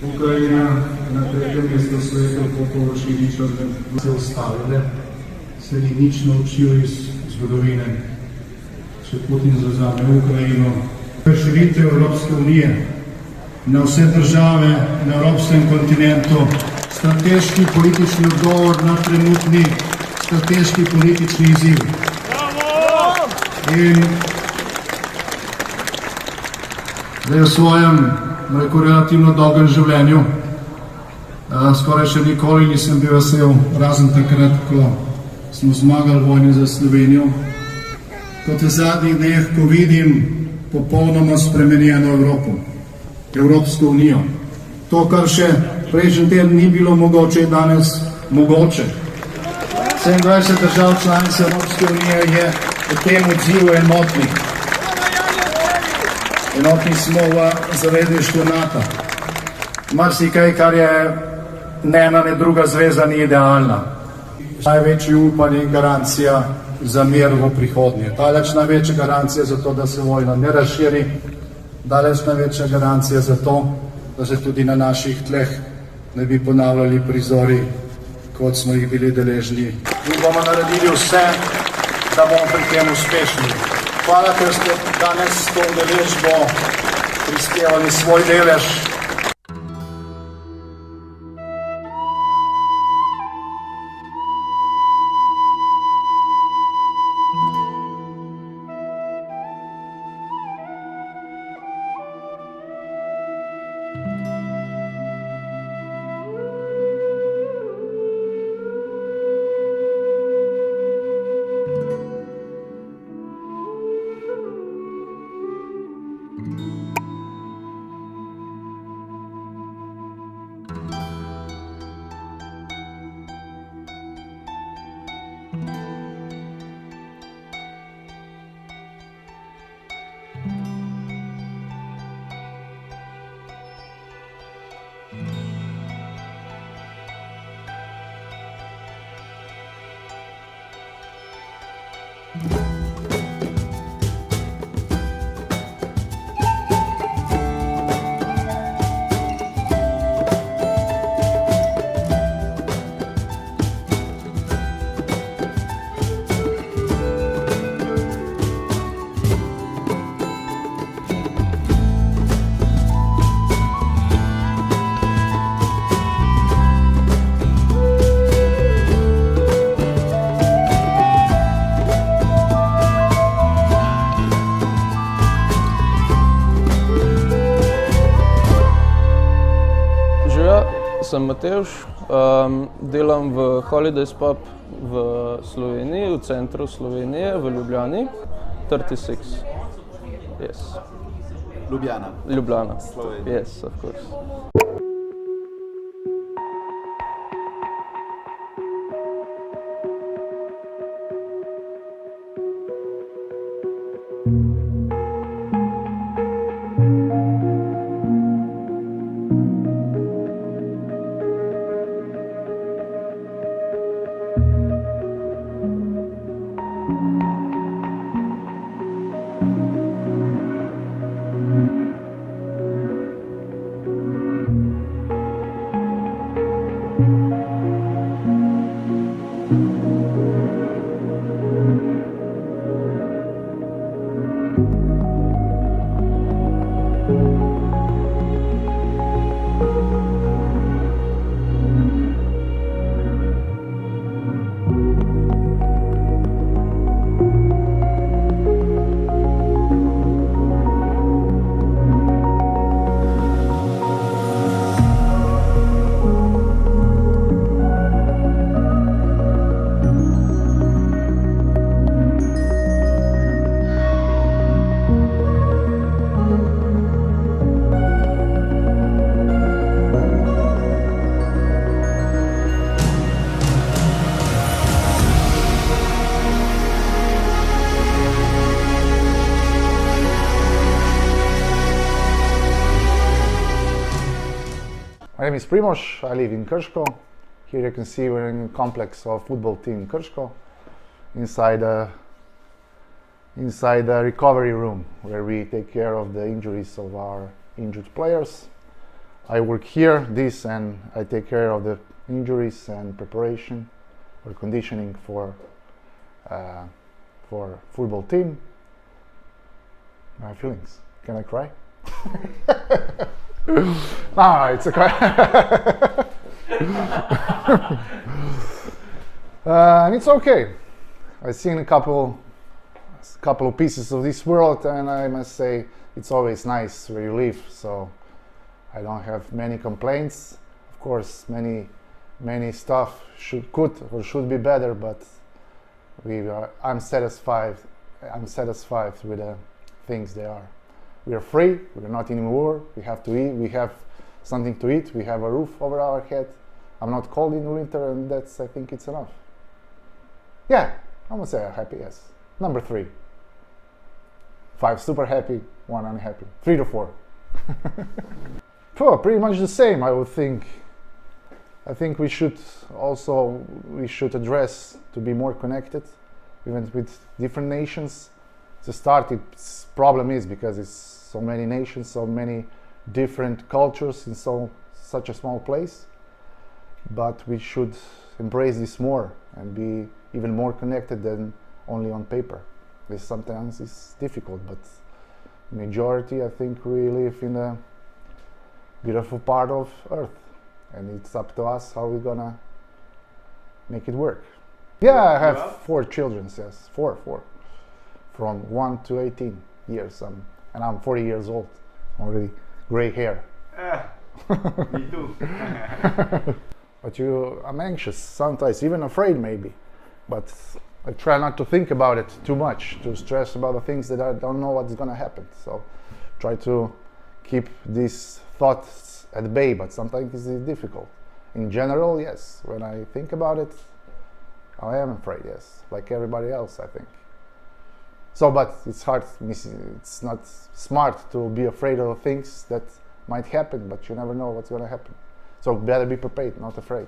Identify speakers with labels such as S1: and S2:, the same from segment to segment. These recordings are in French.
S1: Ukrajina na tretjem mestu sveta po površini črne se ustavile, se ni nič naučil iz zgodovine. Če Putin zavzame Ukrajino, širitev Evropske unije na vse države na evropskem kontinentu, strateški politični odgovor na trenutni strateški politični izziv. In zdaj v svojem, relativno dolgem življenju skoraj še nikoli nisem bil vesel, razen takrat, ko smo zmagali v vojni za Slovenijo. Kot v zadnjih dneh, ko vidim popolnoma spremenjeno Evropo, Evropsko unijo. To, kar še prejšnji teden ni bilo mogoče, je danes mogoče. 27 držav članic Evropske unije je v tem odzivu enotni. Enotni smo v zavezništvu NATO. Marsikaj, kar je ne ena ne druga zveza, ni idealna. Največji upanje in garancija za mir v prihodnje. Daleč največja garancija za to, da se vojna ne razširi, daleč največja garancija za to, da se tudi na naših tleh ne bi ponavljali prizori, kot smo jih bili deležni. Mi bomo naredili vse, da bomo pri tem uspešni. Hvala, ker ste danes s to udeležbo prispevali svoj delež.
S2: Sem Matevž, delam v Holidays Pub v Sloveniji, v centru Slovenije, v Ljubljani, 36. Yes.
S3: Ljubljana.
S2: Ljubljana.
S3: Slovenija.
S2: Yes, of course.
S4: My name is Primož, I live in Krško. Here you can see we're in the complex of football team Krško, inside the recovery room where we take care of the injuries of our injured players. I work here, and I take care of the injuries and preparation or conditioning for football team. My feelings. Can I cry? No, it's okay. And it's okay. I've seen a couple of pieces of this world, and I must say it's always nice where you live. So I don't have many complaints. Of course, many stuff should be better, but I'm satisfied. I'm satisfied with the things they are. We are free. We are not in war. We have to eat. We have something to eat. We have a roof over our head. I'm not cold in the winter, and I think it's enough. Yeah, I'm gonna say I'm happy. Yes. Number 3. 5 super happy, 1 unhappy. 3 to 4. Pretty much the same, I would think. I think we should address to be more connected, even with different nations. To start, its problem is because it's so many nations, so many different cultures in such a small place. But we should embrace this more and be even more connected than only on paper. This sometimes is difficult, but majority, I think we live in a beautiful part of Earth, and it's up to us how we're gonna make it work. Yeah, I have 4 children. Yes, 4, from 1 to 18 years, and I'm 40 years old, already gray hair.
S3: Me too.
S4: But I'm anxious sometimes, even afraid maybe, but I try not to think about it too much, to stress about the things that I don't know what's gonna happen. So try to keep these thoughts at bay, but sometimes it's difficult. In general, yes, when I think about it, I am afraid, yes, like everybody else, I think. So, but it's hard, it's not smart to be afraid of things that might happen, but you never know what's gonna happen. So better be prepared, not afraid.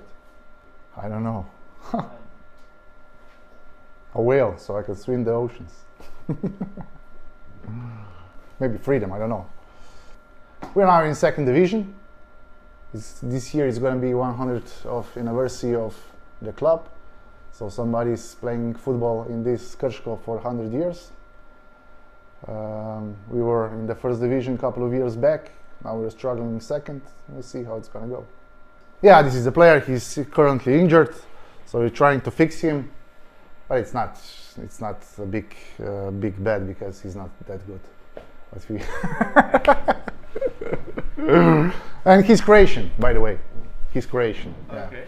S4: I don't know. A whale, so I can swim the oceans. Maybe freedom, I don't know. We're now in 2nd division. This year is going to be 100th of anniversary of the club. So somebody's playing football in this Krško for 100 years. We were in the 1st division a couple of years back. Now we're struggling in 2nd. We'll see how it's going to go. Yeah, this is the player. He's currently injured, so we're trying to fix him. But it's not a big bad because he's not that good. But and he's Croatian, by the way. He's Croatian.
S3: Okay.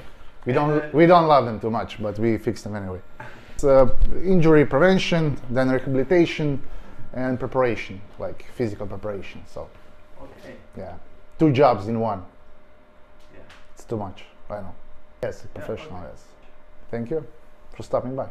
S4: Yeah. We don't love them too much, but we fix them anyway. It's injury prevention, then rehabilitation, and preparation, like physical preparation. So,
S3: Okay.
S4: yeah, 2 jobs in one.
S3: Yeah.
S4: It's too much. I know. Yes, professional.
S3: okay.
S4: Yes. Thank you for stopping by.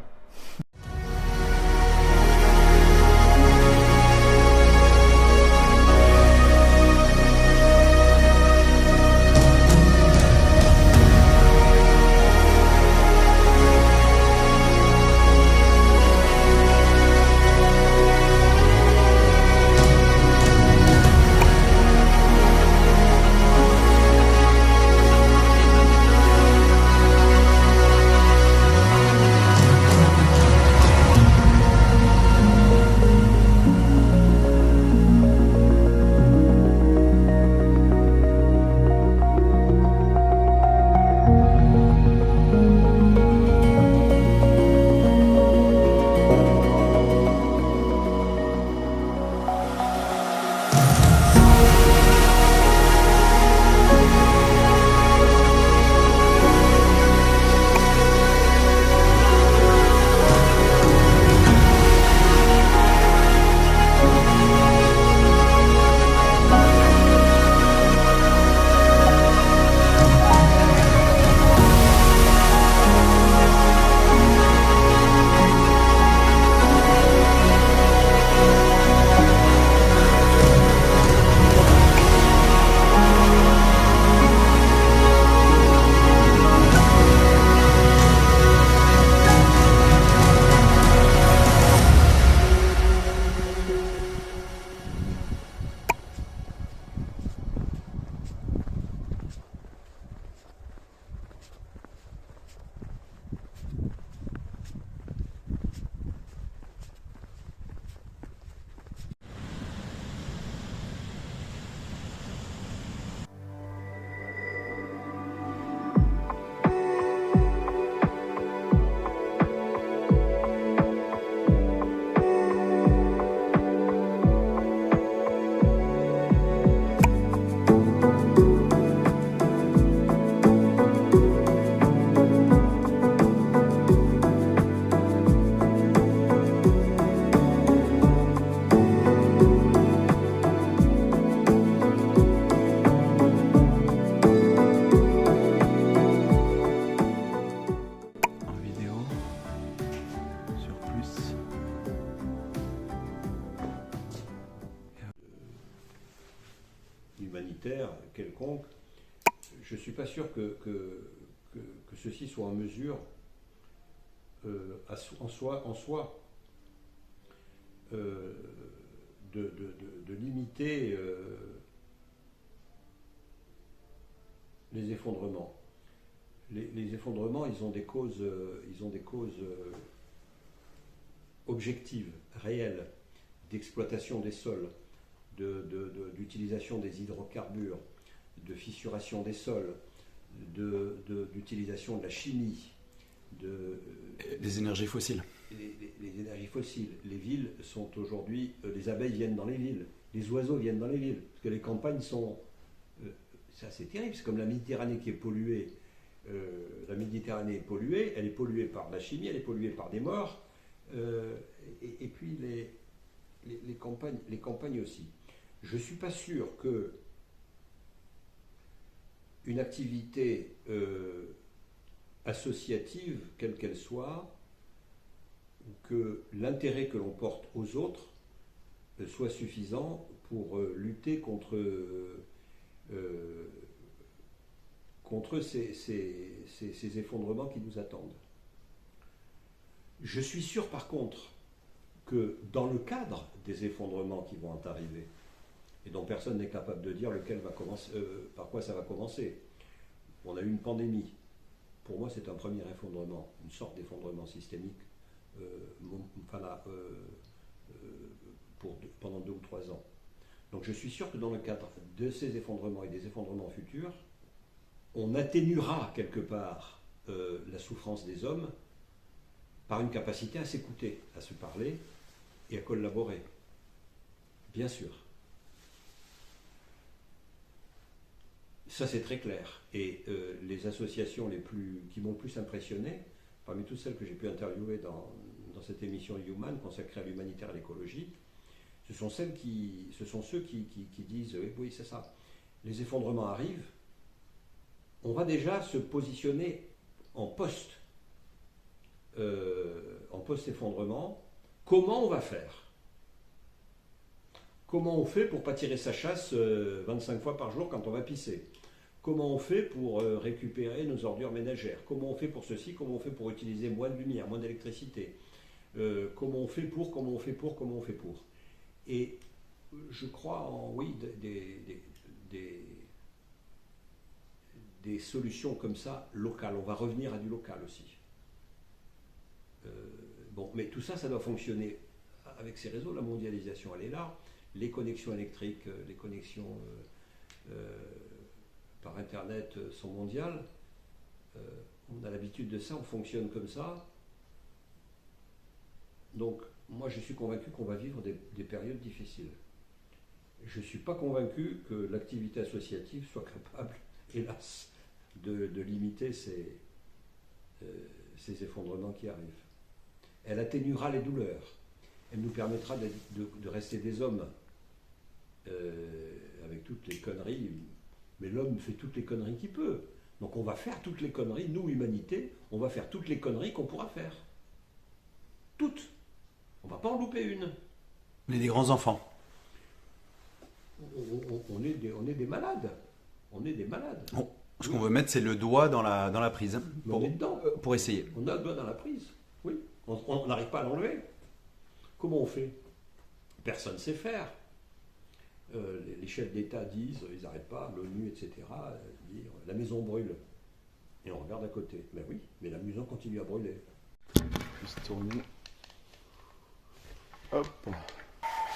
S5: militaire quelconque, je ne suis pas sûr que ceci soit en mesure en soi de limiter les effondrements. Les effondrements, ils ont des causes objectives, réelles, d'exploitation des sols, d'utilisation des hydrocarbures, de fissuration des sols, d'utilisation de la chimie,
S6: des énergies fossiles.
S5: Les énergies fossiles. Les villes sont aujourd'hui... les abeilles viennent dans les villes, les oiseaux viennent dans les villes, parce que les campagnes sont... c'est assez terrible, c'est comme la Méditerranée qui est polluée. La Méditerranée est polluée, elle est polluée par la chimie, elle est polluée par des morts, et puis les campagnes aussi. Je ne suis pas sûr que une activité associative, quelle qu'elle soit, que l'intérêt que l'on porte aux autres soit suffisant pour lutter contre ces effondrements qui nous attendent. Je suis sûr par contre que dans le cadre des effondrements qui vont arriver, et dont personne n'est capable de dire par quoi ça va commencer, on a eu une pandémie. Pour moi, c'est un premier effondrement, une sorte d'effondrement systémique pendant 2 ou 3 ans. Donc je suis sûr que dans le cadre de ces effondrements et des effondrements futurs, on atténuera quelque part la souffrance des hommes par une capacité à s'écouter, à se parler et à collaborer. Bien sûr. Ça, c'est très clair. Et les associations qui m'ont le plus impressionné, parmi toutes celles que j'ai pu interviewer dans cette émission Human consacrée à l'humanitaire et à l'écologie, ce sont ceux qui disent oui, c'est ça. Les effondrements arrivent, on va déjà se positionner en post-effondrement. Comment on va faire? Comment on fait pour pas tirer sa chasse 25 fois par jour quand on va pisser? Comment on fait pour récupérer nos ordures ménagères? Comment on fait pour ceci? Comment on fait pour utiliser moins de lumière, moins d'électricité? Comment on fait pour? Et je crois en, oui, des solutions comme ça, locales. On va revenir à du local aussi. Mais tout ça, ça doit fonctionner avec ces réseaux. La mondialisation, elle est là. Les connexions électriques, les connexions par Internet sont mondiales. On a l'habitude de ça, on fonctionne comme ça. Donc, moi, je suis convaincu qu'on va vivre des périodes difficiles. Je ne suis pas convaincu que l'activité associative soit capable, hélas, de limiter ces effondrements qui arrivent. Elle atténuera les douleurs. Elle nous permettra de rester des hommes avec toutes les conneries. Mais l'homme fait toutes les conneries qu'il peut. Donc on va faire toutes les conneries, nous, humanité, on va faire toutes les conneries qu'on pourra faire. Toutes. On ne va pas en louper une.
S6: On est des grands enfants.
S5: On est des malades. On est des malades.
S6: Bon, ce qu'on veut mettre, c'est le doigt dans la prise.
S5: On est dedans.
S6: Pour essayer.
S5: On a le doigt dans la prise. Oui. On n'arrive pas à l'enlever. Comment on fait? Personne ne sait faire. Les chefs d'État disent, ils n'arrêtent pas, l'ONU, etc., dire la maison brûle. Et on regarde à côté. Mais oui, mais la maison continue à brûler.
S6: Juste tourner. Hop.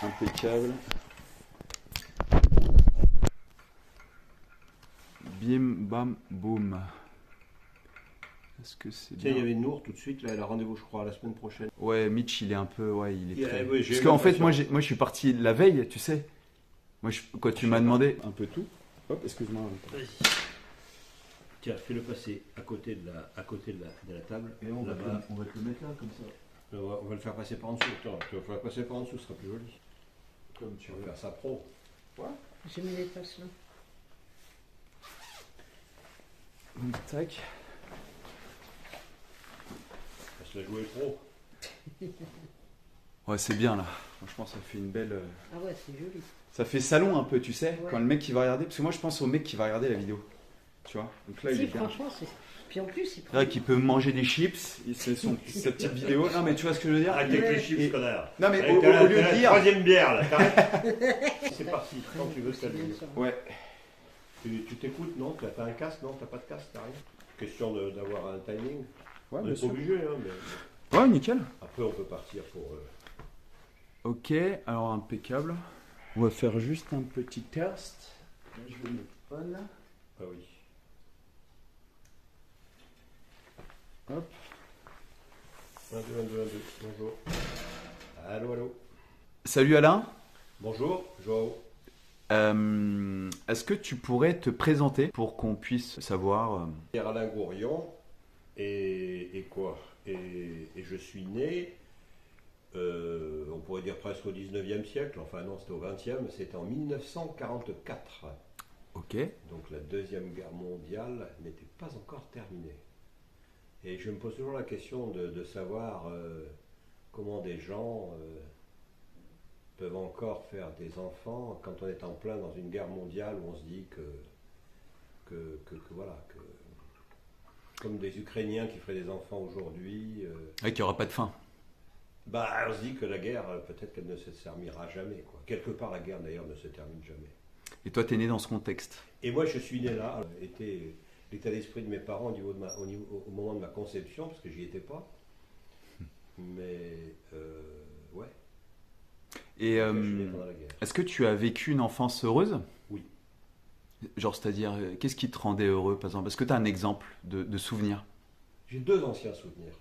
S6: Impeccable. Bim, bam, boum. Est-ce que c'est
S5: Tiens,
S6: bien?
S5: il y avait Nour tout de suite, là, elle a rendez-vous, je crois, la semaine prochaine.
S6: Ouais, Mitch, il est un peu... Ouais, il est très...
S5: Oui,
S6: Parce qu'en fait, moi, je suis parti la veille, tu sais. Moi, quand tu m'as demandé un peu tout... Hop, excuse-moi.
S5: Vas-y. Tiens, fais-le passer à côté de la table.
S6: Et on va te le mettre là, comme ça.
S5: On va le faire passer par en dessous. Attends, tu vas le faire passer par en dessous, ce sera plus joli.
S6: Comme tu
S5: On
S6: veux.
S5: va faire ça pro.
S6: Ouais.
S7: Je mets les faces là.
S6: Tac.
S5: On va se la jouer pro.
S6: Ouais, c'est bien là. Franchement, ça fait une belle.
S7: Ah ouais, c'est joli.
S6: Ça fait salon un peu, tu sais,
S7: Ouais.
S6: quand le mec qui va regarder. Parce que moi, je pense au mec qui va regarder la vidéo. Tu vois. Donc là, il
S7: Si,
S6: est bien.
S7: franchement, c'est. Puis en plus, il
S6: C'est
S7: prend.
S6: vrai qu'il peut manger des chips. C'est sa petite vidéo. Non, mais tu vois ce que je veux dire.
S3: Arrête avec les
S6: Et-
S3: chips, connard.
S6: Non, mais
S3: Allez,
S6: au
S3: t'as
S6: lieu
S3: la
S6: de dire.
S3: troisième bière, là. t'arrêtes. C'est parti, quand tu veux,
S7: C'est bien
S3: salut.
S7: ça.
S6: Ouais.
S3: Tu t'écoutes, non? T'as un casque, non? T'as pas de casque, t'as rien? Question d'avoir un timing.
S6: Ouais,
S3: On
S6: bien
S3: n'est pas
S6: sûr.
S3: obligé, hein, mais
S6: Ouais, nickel.
S3: après on peut partir pour.
S6: Ok, alors impeccable. On va faire juste un petit test. Là, je vais mettre pas là.
S3: Ah oui.
S6: Hop.
S3: 1, 2, 1, 2, 1, 2. Bonjour. Allô, allô.
S6: Salut Alain.
S3: Bonjour, Joao.
S6: Est-ce que tu pourrais te présenter pour qu'on puisse savoir
S3: Pierre Alain Gourion. Et quoi et je suis né, on pourrait dire presque au 19e siècle, enfin non, c'était au 20e, c'était en 1944.
S6: Ok.
S3: Donc la Deuxième Guerre mondiale n'était pas encore terminée. Et je me pose toujours la question de savoir comment des gens peuvent encore faire des enfants quand on est en plein dans une guerre mondiale où on se dit que voilà, que comme des Ukrainiens qui feraient des enfants aujourd'hui,
S6: Ouais, qu'il n'y aura pas de fin.
S3: bah on se dit que la guerre, peut-être qu'elle ne se terminera jamais, quoi. Quelque part la guerre d'ailleurs ne se termine jamais.
S6: Et toi, t'es né dans ce contexte.
S3: Et moi, je suis né là. Était l'état d'esprit de mes parents au moment de ma conception, parce que j'y étais pas. Mais ouais.
S6: Et
S3: Je suis né pendant la guerre.
S6: est-ce que tu as vécu une enfance heureuse?
S3: Oui.
S6: Genre, c'est-à-dire, qu'est-ce qui te rendait heureux, par exemple? Est-ce que tu as un exemple de souvenir?
S3: J'ai deux anciens souvenirs.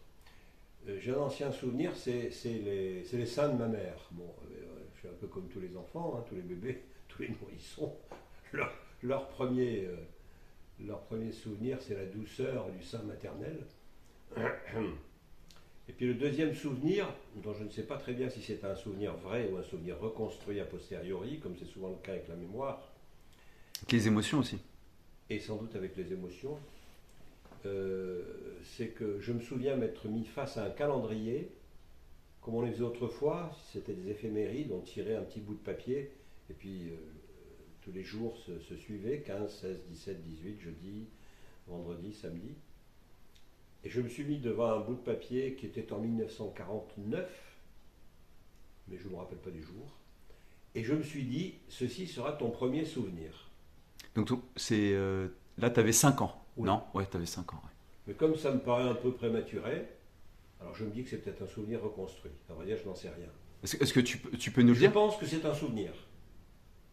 S3: J'ai un ancien souvenir, c'est les seins de ma mère. Bon, je suis un peu comme tous les enfants, hein, tous les bébés, tous les nourrissons. Leur premier souvenir, c'est la douceur du sein maternel. Et puis le deuxième souvenir, dont je ne sais pas très bien si c'est un souvenir vrai ou un souvenir reconstruit a posteriori, comme c'est souvent le cas avec la mémoire,
S6: Avec les émotions aussi.
S3: et sans doute avec les émotions, c'est que je me souviens m'être mis face à un calendrier, comme on les faisait autrefois, c'était des éphémérides, on tirait un petit bout de papier, et puis tous les jours se suivaient, 15, 16, 17, 18, jeudi, vendredi, samedi. Et je me suis mis devant un bout de papier qui était en 1949, mais je ne me rappelle pas du jour, et je me suis dit, ceci sera ton premier souvenir.
S6: Donc, c'est là, tu avais 5 ans.
S3: Oui.
S6: Non? Ouais, tu avais 5 ans. Ouais.
S3: Mais comme ça me paraît un peu prématuré, alors je me dis que c'est peut-être un souvenir reconstruit. À vrai dire, je n'en sais rien.
S6: Est-ce que tu peux nous le
S3: Je
S6: dire?
S3: pense que c'est un souvenir.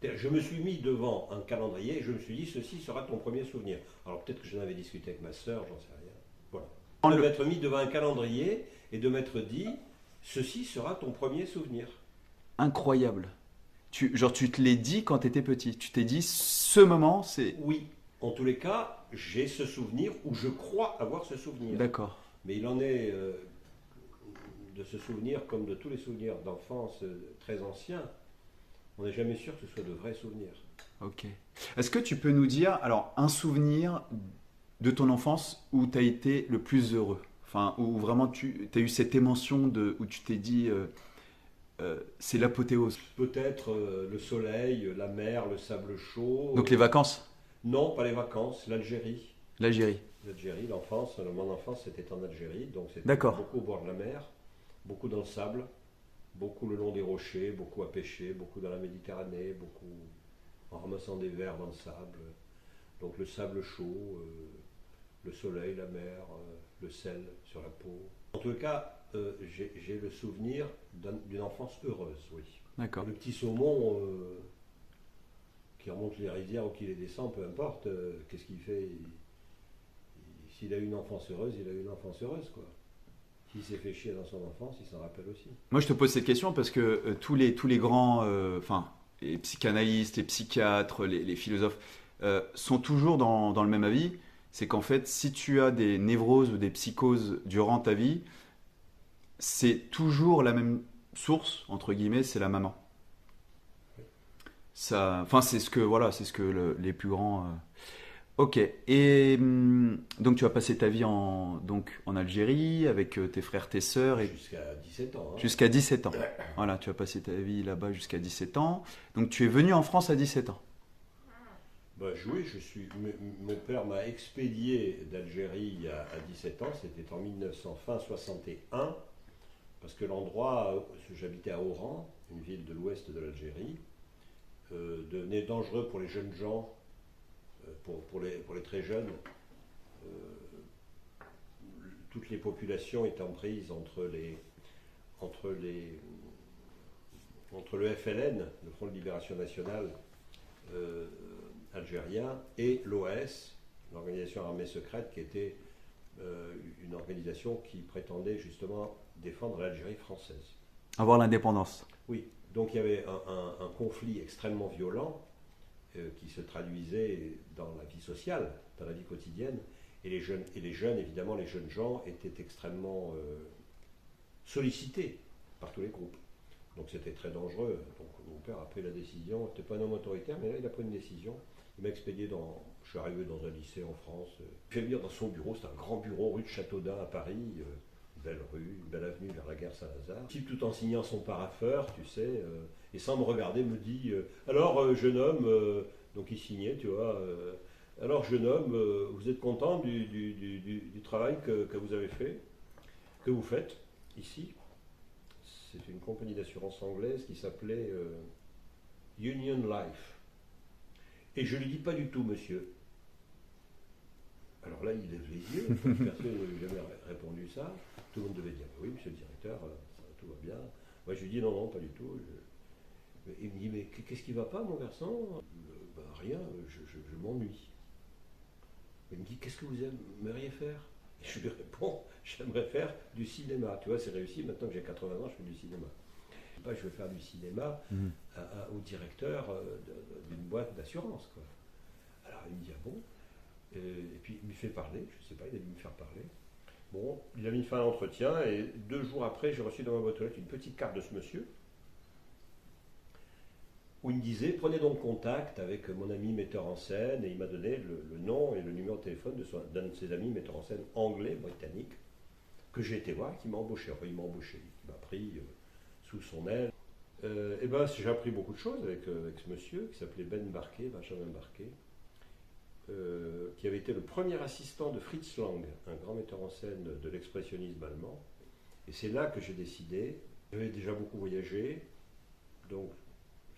S3: Je me suis mis devant un calendrier et je me suis dit, ceci sera ton premier souvenir. Alors peut-être que j'en avais discuté avec ma sœur, j'en sais rien. Voilà. De m'être mis devant un calendrier et de m'être dit, ceci sera ton premier souvenir.
S6: Incroyable. Genre, tu te l'es dit quand tu étais petit. Tu t'es dit, ce moment, c'est...
S3: Oui, en tous les cas, j'ai ce souvenir ou je crois avoir ce souvenir.
S6: D'accord.
S3: Mais il en est de ce souvenir comme de tous les souvenirs d'enfance très anciens. On n'est jamais sûr que ce soit de vrais souvenirs.
S6: Ok. Est-ce que tu peux nous dire, alors, un souvenir de ton enfance où tu as été le plus heureux? Enfin, où vraiment tu as eu cette émotion où tu t'es dit, c'est l'apothéose.
S3: Peut-être le soleil, la mer, le sable chaud.
S6: Donc les vacances?
S3: Non, pas les vacances, l'Algérie.
S6: L'Algérie.
S3: L'Algérie, l'enfance, mon enfance c'était en Algérie, donc c'était
S6: D'accord.
S3: beaucoup au bord de la mer, beaucoup dans le sable, beaucoup le long des rochers, beaucoup à pêcher, beaucoup dans la Méditerranée, beaucoup en ramassant des vers dans le sable. Donc le sable chaud, le soleil, la mer, le sel sur la peau. En tout cas, j'ai le souvenir d'une enfance heureuse, oui.
S6: D'accord.
S3: Le petit saumon qui remonte les rivières ou qui les descend, peu importe, qu'est-ce qu'il fait? S'il a eu une enfance heureuse, il a eu une enfance heureuse, quoi. S'il s'est fait chier dans son enfance, il s'en rappelle aussi.
S6: Moi, je te pose cette question parce que tous les grands, enfin, les psychanalystes, les psychiatres, les philosophes, sont toujours dans le même avis. C'est qu'en fait, si tu as des névroses ou des psychoses durant ta vie, c'est toujours la même source, entre guillemets, c'est la maman. Ça, enfin, c'est ce que les plus grands. Ok. Et donc tu as passé ta vie en Algérie avec tes frères, tes sœurs et
S5: Jusqu'à 17 ans. Hein.
S6: jusqu'à 17 ans. Voilà, tu as passé ta vie là-bas jusqu'à 17 ans. Donc tu es venu en France à 17 ans.
S5: Bah, oui, mon père m'a expédié d'Algérie à 17 ans, c'était en 1961, parce que l'endroit, j'habitais à Oran, une ville de l'ouest de l'Algérie, devenait dangereux pour les jeunes gens, pour les très jeunes. Toutes les populations étant prises entre le FLN, le Front de Libération Nationale, algérien, et l'OAS, l'organisation armée secrète, qui était une organisation qui prétendait justement défendre l'Algérie française.
S6: Avoir l'indépendance.
S5: Oui, donc il y avait un conflit extrêmement violent qui se traduisait dans la vie sociale, dans la vie quotidienne, et les jeunes, évidemment, les jeunes gens étaient extrêmement sollicités par tous les groupes. Donc c'était très dangereux. Donc mon père a pris la décision, c'était pas un homme autoritaire, mais là il a pris une décision. Il m'a expédié je suis arrivé dans un lycée en France. Je vais venir dans son bureau, c'est un grand bureau rue de Châteaudun à Paris, belle rue, une belle avenue vers la gare Saint-Lazare. Type tout en signant son parapheur, tu sais, et sans me regarder me dit alors jeune homme, donc il signait, tu vois, alors jeune homme, vous êtes content du travail que vous avez fait, que vous faites ici? C'est une compagnie d'assurance anglaise qui s'appelait Union Life. Et je ne lui dis pas du tout, monsieur. Alors là, il lève les yeux, personne n'avait jamais répondu ça. Tout le monde devait dire oui, monsieur le directeur, tout va bien. Moi, je lui dis non, pas du tout. Il me dit, mais qu'est-ce qui ne va pas, mon garçon? Rien, je m'ennuie. Il me dit, qu'est-ce que vous aimeriez faire? Et je lui réponds, j'aimerais faire du cinéma. Tu vois, c'est réussi, maintenant que j'ai 80 ans, je fais du cinéma. Je vais faire du cinéma au directeur d'une boîte d'assurance, quoi. Alors il me dit, ah bon? Et puis il me fait parler, je ne sais pas, il a dû me faire parler. Bon, il a mis fin à l'entretien et 2 jours après, j'ai reçu dans ma boîte aux lettres une petite carte de ce monsieur où il me disait, prenez donc contact avec mon ami metteur en scène, et il m'a donné le nom et le numéro de téléphone d'un de ses amis metteurs en scène anglais, britannique, que j'ai été voir, qui m'a embauché. Enfin, il m'a embauché, il m'a pris sous son aile. Et ben, j'ai appris beaucoup de choses avec ce monsieur qui s'appelait Ben Barquet, Benjamin Barquet, qui avait été le premier assistant de Fritz Lang, un grand metteur en scène de l'expressionnisme allemand. Et c'est là que j'ai décidé, j'avais déjà beaucoup voyagé, donc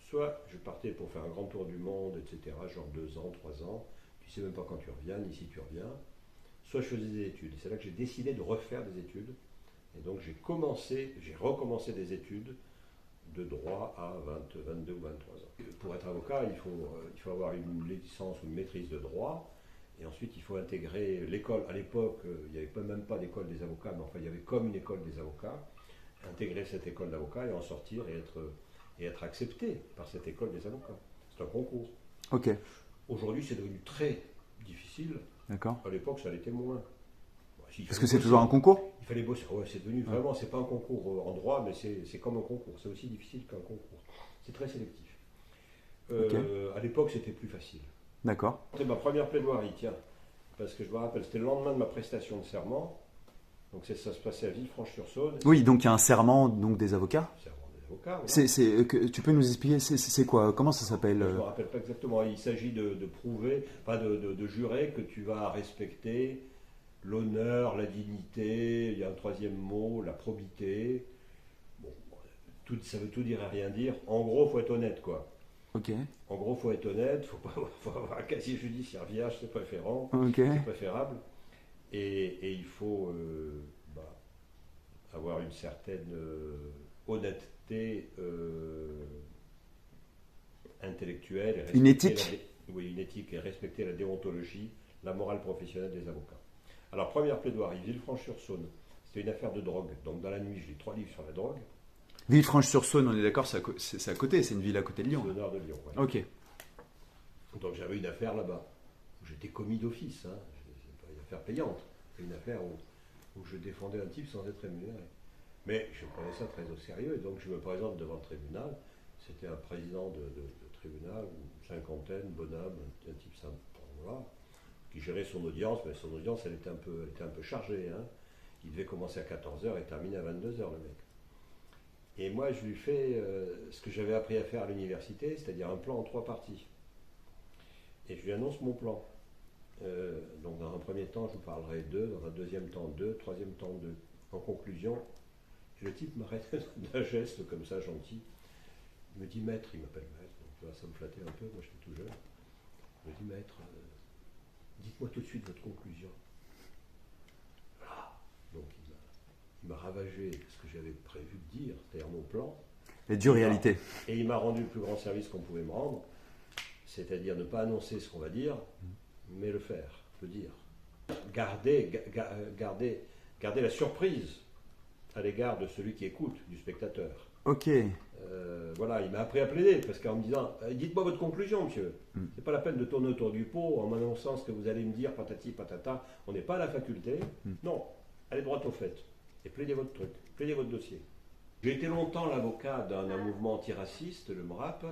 S5: soit je partais pour faire un grand tour du monde, etc., genre 2 ans, 3 ans, tu sais même pas quand tu reviens, ni si tu reviens, soit je faisais des études. Et c'est là que j'ai décidé de refaire des études. Et donc j'ai recommencé des études de droit à 22 ou 23 ans. Pour être avocat, il faut avoir une licence ou une maîtrise de droit, et ensuite il faut intégrer l'école. À l'époque, il n'y avait même pas d'école des avocats, mais enfin il y avait comme une école des avocats. Intégrer cette école d'avocats et en sortir et être accepté par cette école des avocats. C'est un concours.
S6: Ok.
S5: Aujourd'hui, c'est devenu très difficile.
S6: D'accord.
S5: À l'époque, ça l'était moins.
S6: Est-ce que c'est toujours un concours?
S5: Il fallait bosser. Ouais, c'est devenu vraiment, c'est pas un concours en droit, mais c'est comme un concours. C'est aussi difficile qu'un concours. C'est très sélectif. À l'époque, c'était plus facile.
S6: D'accord.
S5: C'était ma première plaidoirie, tiens. Parce que je me rappelle, c'était le lendemain de ma prestation de serment. Donc ça se passait à Villefranche-sur-Saône.
S6: Oui, donc il y a un serment donc, des avocats.
S5: Serment des avocats, voilà.
S6: Tu peux nous expliquer, c'est quoi? Comment ça s'appelle?
S5: Je ne me rappelle pas exactement. Il s'agit de prouver, pas de jurer que tu vas respecter l'honneur, la dignité, il y a un troisième mot, la probité. Bon, ça veut tout dire et rien dire. En gros, il faut être honnête, quoi.
S6: Ok.
S5: En gros, il faut être honnête, faut avoir un casier judiciaire vierge, c'est préférant,
S6: Ok.
S5: c'est préférable. Et il faut avoir une certaine honnêteté intellectuelle. Et
S6: Une éthique.
S5: Oui, une éthique et respecter la déontologie, la morale professionnelle des avocats. Alors, première plaidoirie, Villefranche-sur-Saône. C'était une affaire de drogue. Donc, dans la nuit, je lis 3 livres sur la drogue.
S6: Villefranche-sur-Saône, on est d'accord, c'est à côté, c'est une ville à côté de Lyon.
S5: C'est au nord de Lyon. Ouais.
S6: Ok.
S5: Donc, j'avais une affaire là-bas. J'étais commis d'office. Hein. C'est pas une affaire payante. C'est une affaire où je défendais un type sans être rémunéré. Mais je prenais ça très au sérieux. Et donc, je me présente devant le tribunal. C'était un président de tribunal, une cinquantaine, bonhomme, un type sympa. Voilà.
S3: qui gérait son audience, mais son audience, elle était un peu chargée. Hein. Il devait commencer à 14 h et terminer à 22 h, le mec. Et moi, je lui fais ce que j'avais appris à faire à l'université, c'est-à-dire un plan en 3 parties. Et je lui annonce mon plan. Donc dans un premier temps, je vous parlerai d'eux, dans un deuxième temps d'eux, troisième temps d'eux. En conclusion, le type m'arrête d'un geste comme ça, gentil. Il me dit, maître, il m'appelle maître, donc tu vois, ça me flattait un peu, moi j'étais tout jeune. Il me dit, maître, dites-moi tout de suite votre conclusion. Voilà. Donc il m'a ravagé ce que j'avais prévu de dire, c'est-à-dire mon plan.
S6: Les dures réalités.
S3: Et il m'a rendu le plus grand service qu'on pouvait me rendre, c'est-à-dire ne pas annoncer ce qu'on va dire, mais le faire, le dire. Garder la surprise à l'égard de celui qui écoute, du spectateur.
S6: Ok.
S3: Voilà, il m'a appris à plaider, parce qu'en me disant, dites-moi votre conclusion, monsieur. C'est pas la peine de tourner autour du pot en m'annonçant ce que vous allez me dire, patati patata. On n'est pas à la faculté. Non, allez droit au fait. Et plaidez votre truc, plaidez votre dossier. J'ai été longtemps l'avocat d'un mouvement antiraciste, le MRAP.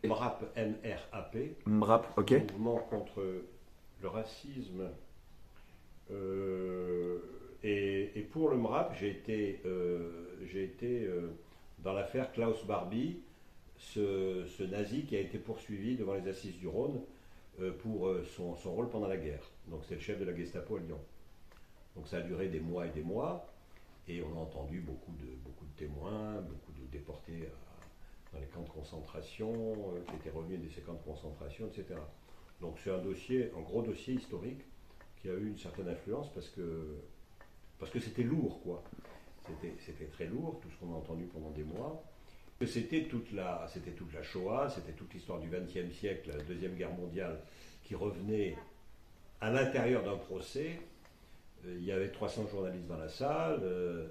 S3: MRAP, M-R-A-P.
S6: MRAP, ok.
S3: Mouvement contre le racisme. Et pour le MRAP, j'ai été dans l'affaire Klaus Barbie, ce nazi qui a été poursuivi devant les assises du Rhône pour son rôle pendant la guerre. Donc c'est le chef de la Gestapo à Lyon. Donc ça a duré des mois et des mois, et on a entendu beaucoup de témoins, beaucoup de déportés dans les camps de concentration, qui étaient revenus de ces camps de concentration, etc. Donc c'est un gros dossier historique qui a eu une certaine influence parce que c'était lourd, quoi. C'était très lourd, tout ce qu'on a entendu pendant des mois. C'était toute la Shoah, c'était toute l'histoire du XXe siècle, la Deuxième Guerre mondiale, qui revenait à l'intérieur d'un procès. Il y avait 300 journalistes dans la salle.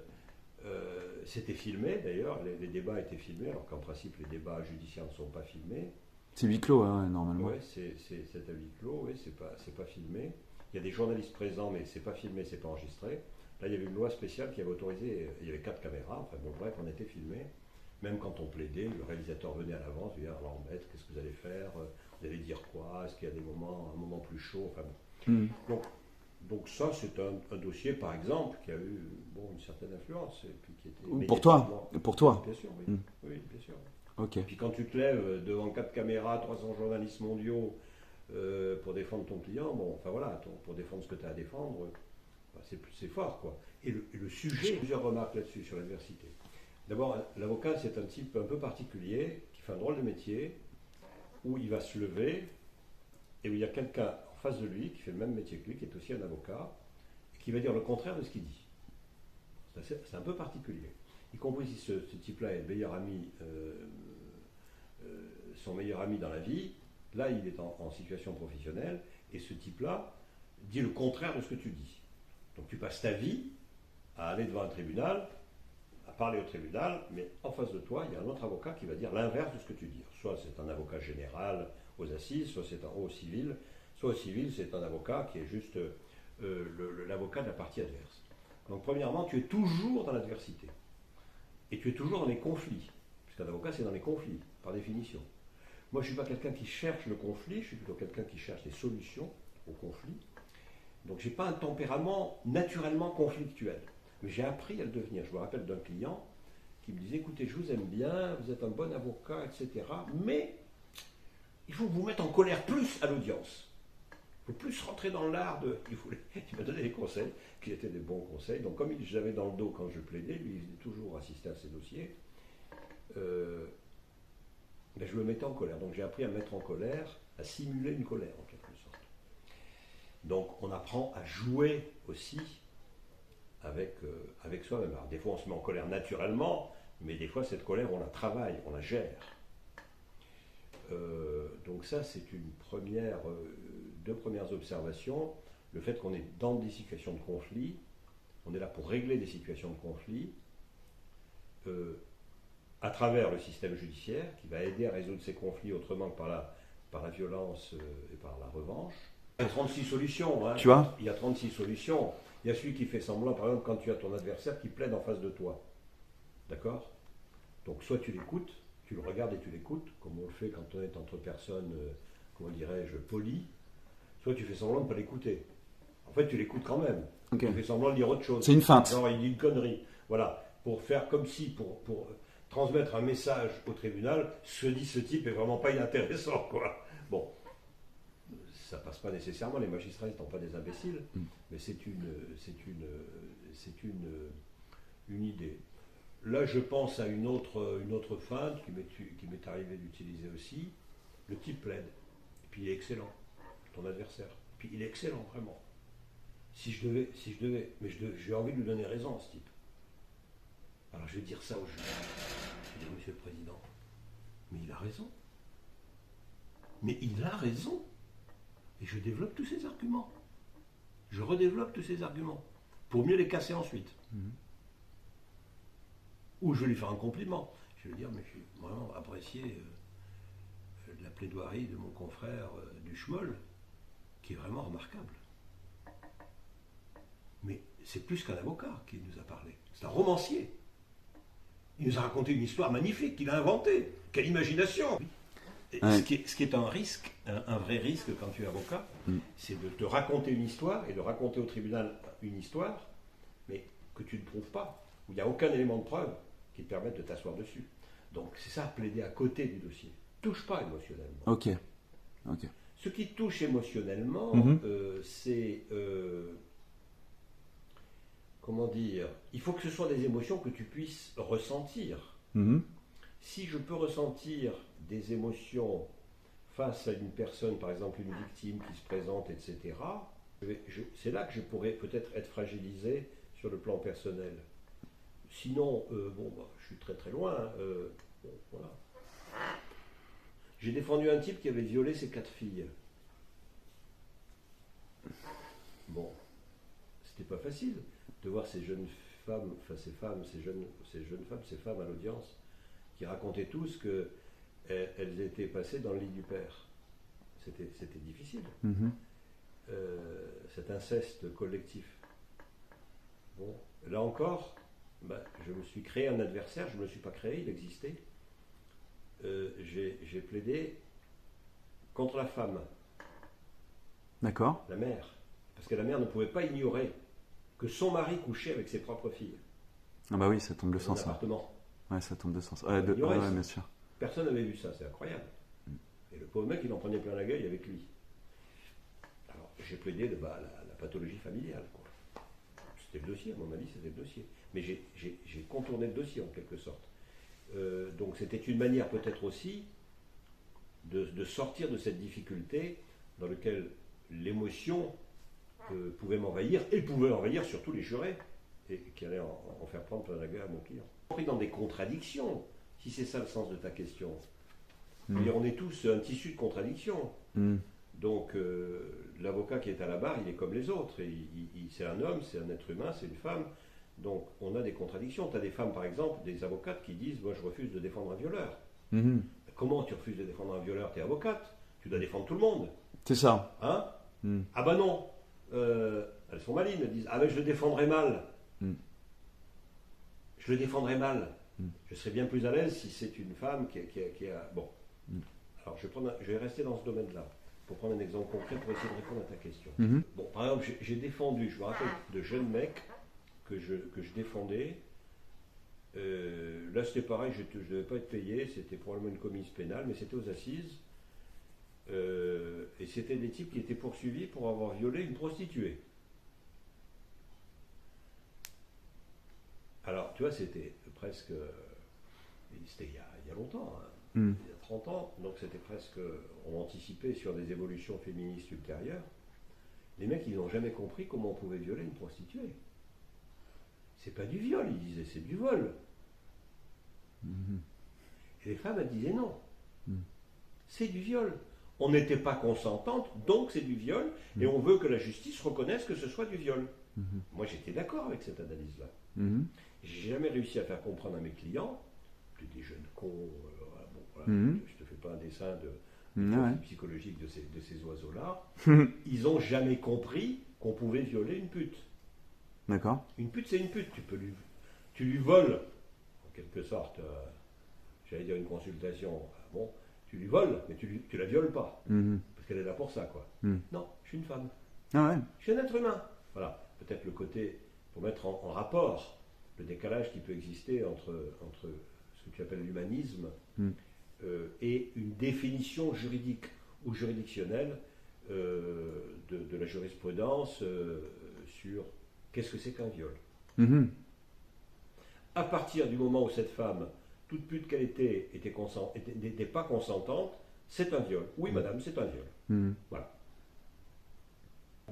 S3: C'était filmé, d'ailleurs. Les débats étaient filmés, alors qu'en principe, les débats judiciaires ne sont pas filmés.
S6: C'est huis clos, hein, normalement.
S3: Oui, c'est à huis clos, oui, c'est pas filmé. Il y a des journalistes présents, mais c'est pas filmé, c'est pas enregistré. Là, il y avait une loi spéciale qui avait autorisé, il y avait 4 caméras, enfin bon, bref, on était filmés. Même quand on plaidait, le réalisateur venait à l'avance, il disait, alors maître, qu'est-ce que vous allez faire? Vous allez dire quoi? Est-ce qu'il y a un moment plus chaud? Enfin bon. Donc ça, c'est un dossier, par exemple, qui a eu une certaine influence. Et puis qui était
S6: Pour toi?
S3: Bien sûr, oui. Oui, bien sûr.
S6: Ok.
S3: Et puis quand tu te lèves devant 4 caméras, 300 journalistes mondiaux pour défendre ton client, pour défendre ce que tu as à défendre, c'est fort, quoi. Et le sujet, plusieurs remarques là-dessus, sur l'adversité. D'abord, l'avocat, c'est un type un peu particulier, qui fait un drôle de métier, où il va se lever, et où il y a quelqu'un en face de lui, qui fait le même métier que lui, qui est aussi un avocat, et qui va dire le contraire de ce qu'il dit. C'est un peu particulier. Y compris si ce type-là est le meilleur ami, son meilleur ami dans la vie, là, il est en situation professionnelle, et ce type-là dit le contraire de ce que tu dis. Donc tu passes ta vie à aller devant un tribunal, à parler au tribunal, mais en face de toi, il y a un autre avocat qui va dire l'inverse de ce que tu dis. Soit c'est un avocat général aux assises, soit c'est un au civil, soit au civil, c'est un avocat qui est juste l'avocat de la partie adverse. Donc premièrement, tu es toujours dans l'adversité. Et tu es toujours dans les conflits. Puisqu'un avocat, c'est dans les conflits, par définition. Moi, je ne suis pas quelqu'un qui cherche le conflit, je suis plutôt quelqu'un qui cherche des solutions au conflit. Donc je n'ai pas un tempérament naturellement conflictuel. Mais j'ai appris à le devenir. Je me rappelle d'un client qui me disait, écoutez, je vous aime bien, vous êtes un bon avocat, etc. Mais il faut vous mettre en colère plus à l'audience. Il faut plus rentrer dans l'art de... Il m'a donné des conseils, qui étaient des bons conseils. Donc comme j'avais dans le dos quand je plaidais, lui, il venait toujours assister à ses dossiers, je me mettais en colère. Donc j'ai appris à me mettre en colère, à simuler une colère, en quelque sorte. Donc on apprend à jouer aussi avec soi-même. Alors des fois on se met en colère naturellement, mais des fois cette colère on la travaille, on la gère. Donc ça c'est deux premières observations. Le fait qu'on est dans des situations de conflit, on est là pour régler des situations de conflit à travers le système judiciaire qui va aider à résoudre ces conflits autrement que par la violence et par la revanche. Il y a 36 solutions. Hein.
S6: Tu vois ?
S3: Il y a 36 solutions. Il y a celui qui fait semblant, par exemple, quand tu as ton adversaire qui plaide en face de toi. D'accord ? Donc soit tu l'écoutes, tu le regardes et tu l'écoutes, comme on le fait quand on est entre personnes, comment dirais-je, polies. soit tu fais semblant de ne pas l'écouter. En fait, tu l'écoutes quand même.
S6: Ok.
S3: Tu fais semblant de dire autre chose.
S6: C'est une feinte.
S3: Genre, il dit une connerie. Voilà. Pour faire comme si, pour transmettre un message au tribunal, ce que dit ce type est vraiment pas inintéressant, quoi. Bon. Ça passe pas nécessairement, les magistrats n'étant pas des imbéciles, mais c'est une idée. Là, je pense à une autre feinte qui m'est arrivé d'utiliser aussi. Le type plaide, et puis il est excellent, ton adversaire. Puis il est excellent, vraiment. Si je devais, mais j'ai envie de lui donner raison à ce type. Alors je vais dire ça au juge. Je vais dire, Monsieur le Président, mais il a raison. Mais il a raison. Et je développe tous ces arguments. Je redéveloppe tous ces arguments. Pour mieux les casser ensuite. Ou je vais lui faire un compliment. Je vais lui dire, mais j'ai vraiment apprécié la plaidoirie de mon confrère du Schmoll, qui est vraiment remarquable. Mais c'est plus qu'un avocat qui nous a parlé. C'est un romancier. Il nous a raconté une histoire magnifique qu'il a inventée. Quelle imagination!
S6: Ouais.
S3: Ce qui est un risque, un vrai risque quand tu es avocat, c'est de te raconter une histoire et de raconter au tribunal une histoire, mais que tu ne prouves pas, où il n'y a aucun élément de preuve qui te permette de t'asseoir dessus. Donc c'est ça, plaider à côté du dossier. Touche pas émotionnellement.
S6: Ok.
S3: Ce qui touche émotionnellement, c'est... comment dire? Il faut que ce soit des émotions que tu puisses ressentir. Si je peux ressentir des émotions face à une personne, par exemple une victime qui se présente, etc., c'est là que je pourrais peut-être être fragilisé sur le plan personnel. Sinon, je suis très très loin. Voilà. J'ai défendu un type qui avait violé ses 4 filles. Bon, c'était pas facile de voir ces jeunes femmes, enfin ces femmes à l'audience, qui racontaient tous qu'elles étaient passées dans le lit du père. C'était difficile. Cet inceste collectif. Bon, là encore, je me suis créé un adversaire, je ne me le suis pas créé, il existait. J'ai plaidé contre la femme.
S6: D'accord.
S3: La mère. Parce que la mère ne pouvait pas ignorer que son mari couchait avec ses propres filles.
S6: Ah bah oui, ça tombe de
S3: Dans un
S6: sens. Ça.
S3: appartement.
S6: Ouais, ça tombe de sens.
S3: Ouais,
S6: Bien sûr.
S3: Personne n'avait vu ça, c'est incroyable. Et le pauvre mec, il en prenait plein la gueule avec lui. Alors, j'ai plaidé la pathologie familiale, quoi. C'était le dossier, à mon avis, c'était le dossier. Mais j'ai contourné le dossier, en quelque sorte. Donc, c'était une manière, peut-être aussi, de sortir de cette difficulté dans laquelle l'émotion pouvait m'envahir, et pouvait envahir surtout les jurés, et qui allaient en faire prendre plein la gueule à mon client. Pris dans des contradictions, si c'est ça le sens de ta question. Et on est tous un tissu de contradictions. Donc l'avocat qui est à la barre, il est comme les autres. C'est un homme, c'est un être humain, c'est une femme. Donc on a des contradictions. Tu as des femmes, par exemple, des avocates qui disent « Moi, je refuse de défendre un violeur. Comment tu refuses de défendre un violeur? Tu es avocate. Tu dois défendre tout le monde.
S6: C'est ça.
S3: Hein? Ah bah non. Elles sont malines. Elles disent « Ah mais je le défendrai mal. Je le défendrai mal. Je serais bien plus à l'aise si c'est une femme qui a... » Bon. Alors, je vais rester dans ce domaine-là, pour prendre un exemple concret pour essayer de répondre à ta question. Bon, par exemple, j'ai défendu, je me rappelle, de jeunes mecs que je défendais. Là, c'était pareil, je ne devais pas être payé, c'était probablement une commise pénale, mais c'était aux assises. Et c'était des types qui étaient poursuivis pour avoir violé une prostituée. Alors, tu vois, c'était presque... C'était il y a longtemps, hein. Il y a 30 ans, donc c'était presque... On anticipait sur des évolutions féministes ultérieures. Les mecs, ils n'ont jamais compris comment on pouvait violer une prostituée. C'est pas du viol, ils disaient, c'est du vol. Et les femmes, elles disaient non. C'est du viol. On n'était pas consentante, donc c'est du viol, et on veut que la justice reconnaisse que ce soit du viol. Moi, j'étais d'accord avec cette analyse-là. J'ai jamais réussi à faire comprendre à mes clients, des jeunes cons, je te fais pas un dessin psychologique de ces oiseaux-là, ils n'ont jamais compris qu'on pouvait violer une pute.
S6: D'accord.
S3: Une pute, c'est une pute. Tu lui voles, en quelque sorte, j'allais dire une consultation. Bon, tu lui voles, mais tu la violes pas.
S5: parce qu'elle est là pour ça, quoi. Non, je suis une femme.
S6: Ah ouais.
S5: Je suis un être humain. Voilà, peut-être le côté, pour mettre en rapport le décalage qui peut exister entre ce que tu appelles l'humanisme et une définition juridique ou juridictionnelle de la jurisprudence sur qu'est-ce que c'est qu'un viol. À partir du moment où cette femme, toute pute qu'elle était, n'était pas consentante, c'est un viol. Oui, madame, c'est un viol. Voilà.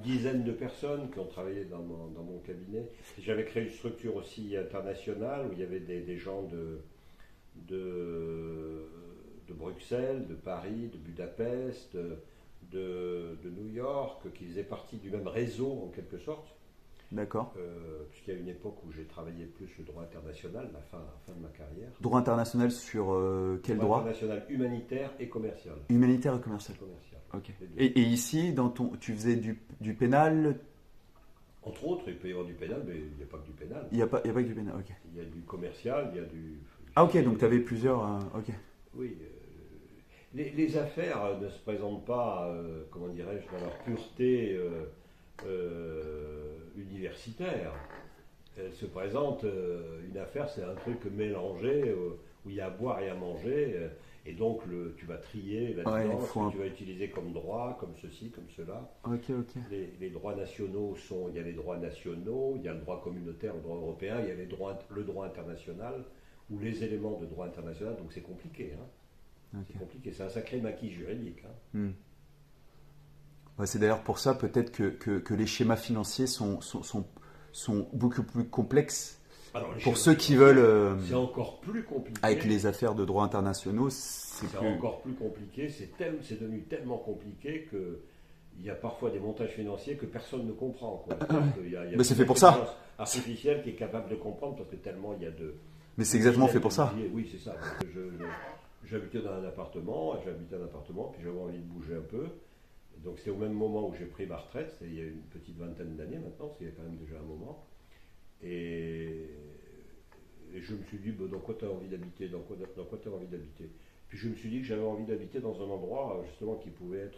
S5: Dizaines de personnes qui ont travaillé dans mon cabinet. J'avais créé une structure aussi internationale où il y avait des gens de Bruxelles, de Paris, de Budapest, de New York, qui faisaient partie du même réseau en quelque sorte.
S6: D'accord.
S5: Puisqu'il y a une époque où j'ai travaillé plus le droit international, la fin de ma carrière.
S6: Droit international sur quel droit?
S5: International humanitaire et commercial.
S6: Humanitaire et commercial. Ok. Et ici, tu faisais du pénal?
S5: Entre autres, il peut y avoir du pénal, mais il n'y a pas que du pénal.
S6: Il n'y a pas que du pénal, ok.
S5: Il y a du commercial, il y a du...
S6: Ah ok, donc tu avais plusieurs... ok.
S5: Oui. Les affaires ne se présentent pas, comment dirais-je, dans leur pureté universitaire. Elles se présentent, une affaire, c'est un truc mélangé, où il y a à boire et à manger, et donc tu vas trier là-dedans ce que tu vas utiliser comme droit, comme ceci, comme cela.
S6: Ok.
S5: Les droits nationaux il y a les droits nationaux, il y a le droit communautaire, le droit européen, il y a le droit international, ou les éléments de droit international, donc c'est compliqué. C'est compliqué, c'est un sacré maquis juridique.
S6: Ouais, c'est d'ailleurs pour ça peut-être que les schémas financiers sont beaucoup plus complexes.
S5: Alors,
S6: pour ceux qui veulent...
S5: c'est encore plus compliqué.
S6: Avec les affaires de droit internationaux,
S5: c'est encore plus compliqué. C'est devenu tellement compliqué qu'il y a parfois des montages financiers que personne ne comprend.
S6: Mais c'est fait pour ça.
S5: Artificielle qui est capable de comprendre parce que tellement il y a de...
S6: Mais c'est exactement fait pour ça.
S5: Oui, c'est ça. J'habitais dans un appartement, puis j'avais envie de bouger un peu. Donc c'était au même moment où j'ai pris ma retraite, il y a une petite vingtaine d'années maintenant, parce qu'il y a quand même déjà un moment. Et je me suis dit, dans quoi tu as envie d'habiter, Puis je me suis dit que j'avais envie d'habiter dans un endroit justement qui pouvait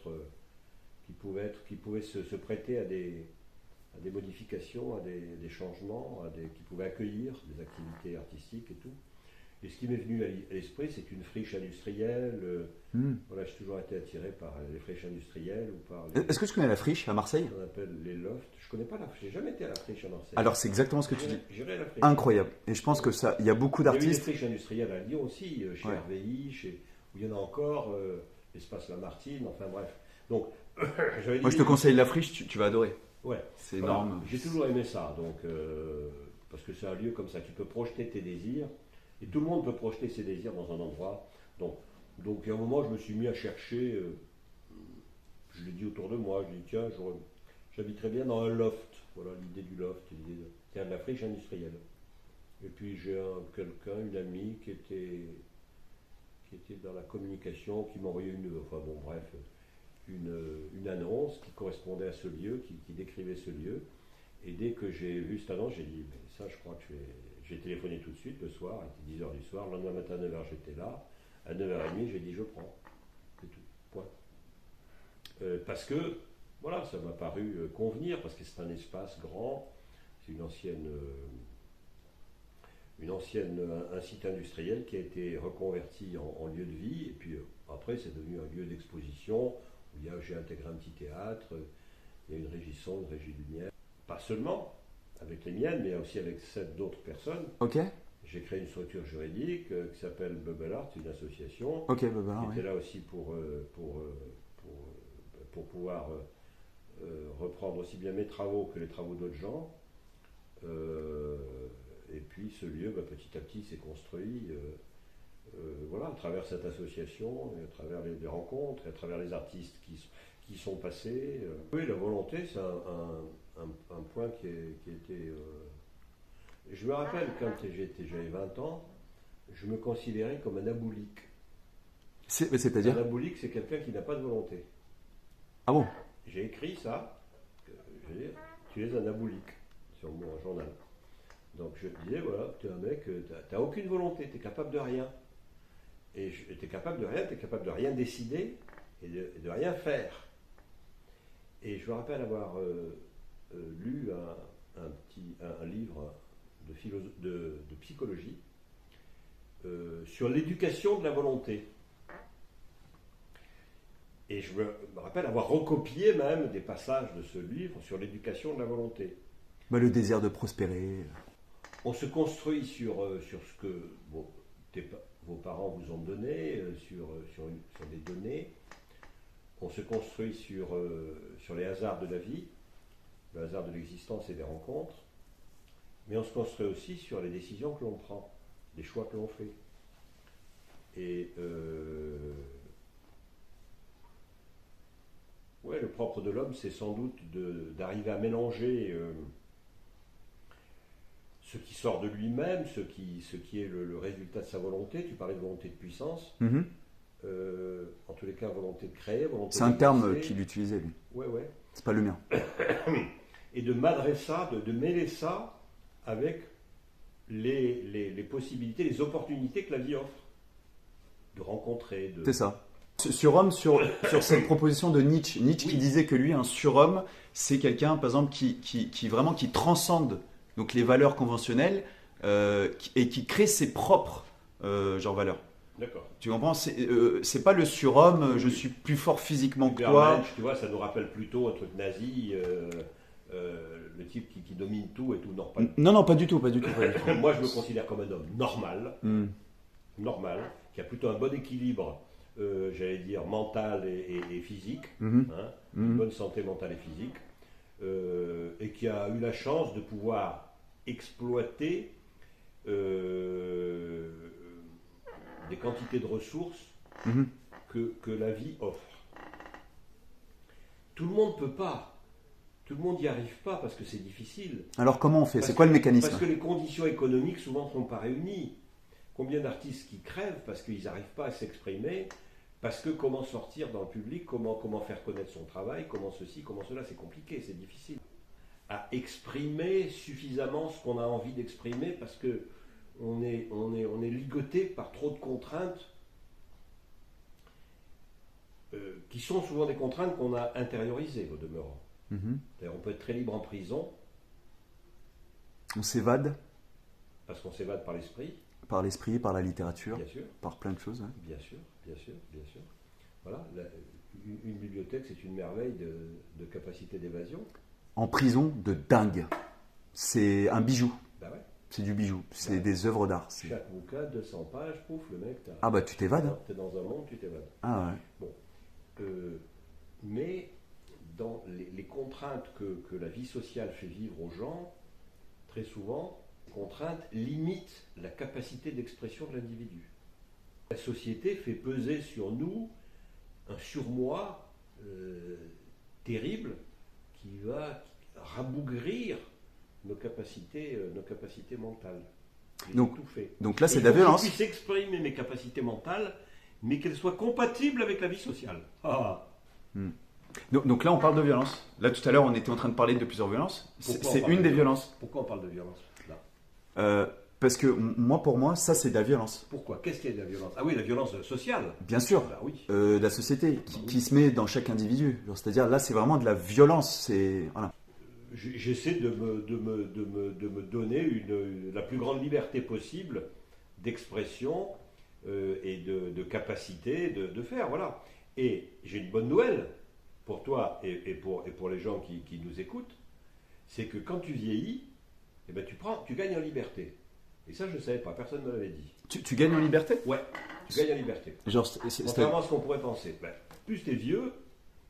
S5: se prêter à des modifications, à des changements, qui pouvait accueillir des activités artistiques et tout. Et ce qui m'est venu à l'esprit, c'est une friche industrielle. Voilà, j'ai toujours été attiré par les friches industrielles ou par.
S6: Est-ce que tu connais la friche à Marseille?
S5: On appelle les lofts. Je connais pas la friche. J'ai jamais été à la friche à Marseille.
S6: Alors c'est exactement ce que tu dis.
S5: J'irai à la friche.
S6: Incroyable. Et je pense que ça, il y a beaucoup d'artistes.
S5: Il y a eu des friches industrielles à Lyon aussi, chez RVI, où il y en a encore, l'espace Lamartine. Enfin bref. Donc,
S6: moi je te conseille la friche. Tu vas adorer.
S5: Ouais.
S6: C'est énorme.
S5: J'ai toujours aimé ça. Donc, parce que c'est un lieu comme ça, tu peux projeter tes désirs. Et tout le monde peut projeter ses désirs dans un endroit. Donc à un moment, je me suis mis à chercher, je l'ai dit autour de moi, je dis tiens, j'habiterais bien dans un loft. Voilà l'idée du loft, de la friche industrielle. Et puis j'ai une amie qui était dans la communication, qui m'a envoyé une annonce qui correspondait à ce lieu, qui décrivait ce lieu. Et dès que j'ai vu cette annonce, j'ai dit, mais ça je crois que j'ai téléphoné tout de suite le soir, il était 10h du soir, le lendemain matin à 9h j'étais là, à 9h30 j'ai dit je prends, c'est tout, point. Parce que, voilà, ça m'a paru convenir, parce que c'est un espace grand, c'est un site industriel qui a été reconverti en lieu de vie, et puis après c'est devenu un lieu d'exposition, où j'ai intégré un petit théâtre, il y a une régie son, une régie lumière, pas seulement avec les miennes, mais aussi avec 7 d'autres personnes.
S6: Ok.
S5: J'ai créé une structure juridique qui s'appelle Bubble Art, une association.
S6: Ok, Bubble Art.
S5: Qui était là aussi pour pouvoir reprendre aussi bien mes travaux que les travaux d'autres gens. Et puis ce lieu, petit à petit, s'est construit. Voilà, à travers cette association, et à travers les rencontres, et à travers les artistes qui sont passés. Oui, la volonté, c'est un point qui était... Je me rappelle, quand j'avais 20 ans, je me considérais comme un aboulique.
S6: C'est-à-dire ?
S5: Un aboulique, c'est quelqu'un qui n'a pas de volonté.
S6: Ah bon ?
S5: J'ai écrit ça, tu es un aboulique, sur mon journal. Donc je disais, voilà, tu es un mec, tu n'as aucune volonté, tu es capable de rien. Et tu es capable de rien décider,
S3: et de rien faire. Et je me rappelle avoir lu un livre de psychologie sur l'éducation de la volonté. Et je me rappelle avoir recopié même des passages de ce livre sur l'éducation de la volonté.
S6: Bah, le désir de prospérer.
S3: On se construit sur ce que vos parents vous ont donné, sur des données. On se construit sur les hasards de la vie, le hasard de l'existence et des rencontres. Mais on se construit aussi sur les décisions que l'on prend, les choix que l'on fait. Et ouais, le propre de l'homme, c'est sans doute d'arriver à mélanger ce qui sort de lui-même, ce qui est le résultat de sa volonté. Tu parlais de volonté de puissance.
S6: Mhm.
S3: En tous les cas, volonté de créer, volonté
S6: C'est un terme
S3: d'exister.
S6: qu'il utilisait, lui.
S3: Ouais.
S6: C'est pas le mien.
S3: Et de madrer ça, de mêler ça avec les possibilités, les opportunités que la vie offre. De rencontrer, de...
S6: C'est ça. Surhomme, sur cette proposition de Nietzsche. Nietzsche qui disait que lui, un surhomme, c'est quelqu'un, par exemple, qui vraiment qui transcende donc les valeurs conventionnelles et qui crée ses propres valeurs.
S3: D'accord.
S6: Tu comprends? C'est pas le surhomme, je suis plus fort physiquement que toi.
S3: Ubermensch, tu vois, ça nous rappelle plutôt un truc nazi, le type qui domine tout et tout.
S6: Non, pas du tout.
S3: Moi, je me considère comme un homme normal, qui a plutôt un bon équilibre, j'allais dire, mental et physique, une bonne santé mentale et physique, et qui a eu la chance de pouvoir exploiter des quantités de ressources que la vie offre. Tout le monde ne peut pas. Tout le monde n'y arrive pas parce que c'est difficile.
S6: Alors comment on fait? C'est quoi le mécanisme?
S3: Parce que les conditions économiques souvent ne sont pas réunies. Combien d'artistes qui crèvent parce qu'ils n'arrivent pas à s'exprimer, parce que comment sortir dans le public, comment faire connaître son travail, comment ceci, comment cela, c'est compliqué, c'est difficile. À exprimer suffisamment ce qu'on a envie d'exprimer parce que on est ligoté par trop de contraintes qui sont souvent des contraintes qu'on a intériorisées au demeurant. D'ailleurs, on peut être très libre en prison.
S6: On s'évade.
S3: Parce qu'on s'évade par l'esprit.
S6: Par l'esprit, par la littérature,
S3: Bien sûr.
S6: par plein de choses. Ouais.
S3: Bien sûr. Voilà, une bibliothèque, c'est une merveille de capacité d'évasion.
S6: En prison, de dingue. C'est un bijou.
S3: Bah ouais.
S6: C'est du bijou. C'est des œuvres d'art.
S3: Chaque bouquin, 200 pages, pouf, le mec...
S6: Ah bah tu t'évades. Hein.
S3: T'es dans un monde, tu t'évades.
S6: Ah ouais.
S3: Bon. Mais dans les contraintes que la vie sociale fait vivre aux gens, très souvent, les contraintes limitent la capacité d'expression de l'individu. La société fait peser sur nous un surmoi terrible qui va rabougrir nos capacités mentales.
S6: Donc là, c'est de la violence.
S3: Que je puisse exprimer mes capacités mentales, mais qu'elles soient compatibles avec la vie sociale.
S6: Donc là, on parle de violence. Là, tout à l'heure, on était en train de parler de plusieurs violences. C'est une des violences.
S3: Pourquoi on parle de violence là?
S6: Parce que pour moi, ça, c'est de la violence.
S3: Pourquoi? Qu'est-ce qu'il y a de la violence? Ah oui, la violence sociale.
S6: Bien sûr.
S3: Bah oui.
S6: De la société qui se met dans chaque individu. C'est-à-dire, là, c'est vraiment de la violence. Voilà.
S3: J'essaie de me donner la plus grande liberté possible d'expression et de capacité de faire. Voilà. Et j'ai une bonne nouvelle pour toi et pour les gens qui nous écoutent, c'est que quand tu vieillis, eh ben tu gagnes en liberté. Et ça, je ne savais pas, personne ne me l'avait dit.
S6: Tu gagnes en liberté?
S3: Ouais, tu gagnes en liberté.
S6: Genre,
S3: contrairement à ce qu'on pourrait penser. Ben, plus tu es vieux,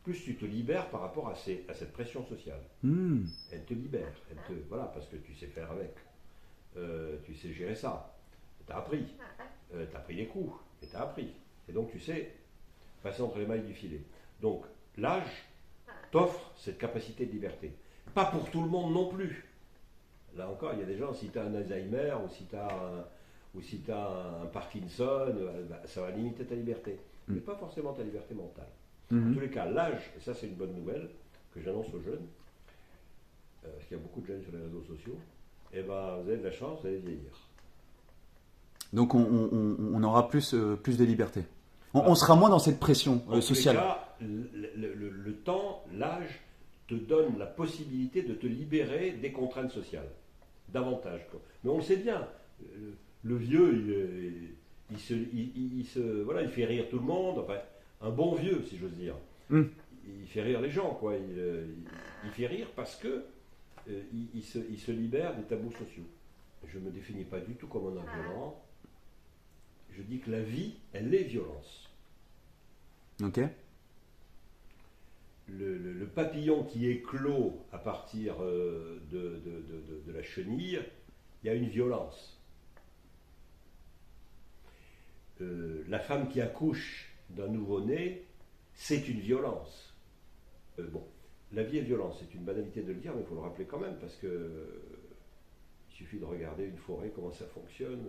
S3: plus tu te libères par rapport à cette pression sociale. Elle te libère. Voilà, parce que tu sais faire avec. Tu sais gérer ça. Tu as appris. Tu as pris des coups. Et tu as appris. Et donc, tu sais passer entre les mailles du filet. Donc, l'âge t'offre cette capacité de liberté. Pas pour tout le monde non plus. Là encore, il y a des gens, si tu as un Alzheimer ou si tu as un Parkinson, ça va limiter ta liberté. Mais pas forcément ta liberté mentale. En tous les cas, l'âge, et ça c'est une bonne nouvelle que j'annonce aux jeunes, parce qu'il y a beaucoup de jeunes sur les réseaux sociaux, et ben vous avez de la chance, vous allez vieillir.
S6: Donc on aura plus de liberté. On sera moins dans cette pression
S3: En tous les
S6: sociale.
S3: cas, le temps, l'âge, te donne la possibilité de te libérer des contraintes sociales. Davantage, quoi. Mais on le sait bien. Le vieux, voilà, il fait rire tout le monde. Enfin, un bon vieux, si j'ose dire. Il fait rire les gens, quoi. Il fait rire parce que il se libère des tabous sociaux. Je ne me définis pas du tout comme un homme violent. Je dis que la vie, elle est violence.
S6: Ok.
S3: Le papillon qui éclot à partir de la chenille, il y a une violence. La femme qui accouche d'un nouveau-né, c'est une violence. Bon, la vie est violence, c'est une banalité de le dire, mais il faut le rappeler quand même, parce que il suffit de regarder une forêt, comment ça fonctionne,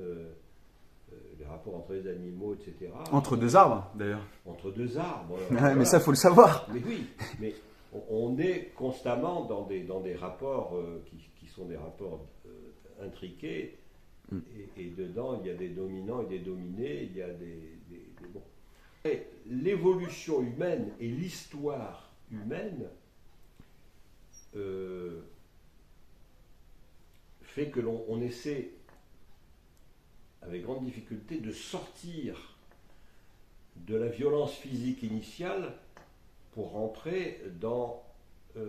S3: les rapports entre les animaux, etc.
S6: Entre deux arbres, d'ailleurs.
S3: Entre deux arbres.
S6: Ouais,
S3: voilà.
S6: mais ça, faut le savoir.
S3: Mais oui, mais on est constamment dans des rapports qui sont des rapports intriqués, et dedans, il y a des dominants et des dominés, il y a des bon. Et l'évolution humaine et l'histoire humaine fait que l'on essaie, avec grande difficulté, de sortir de la violence physique initiale pour rentrer dans ce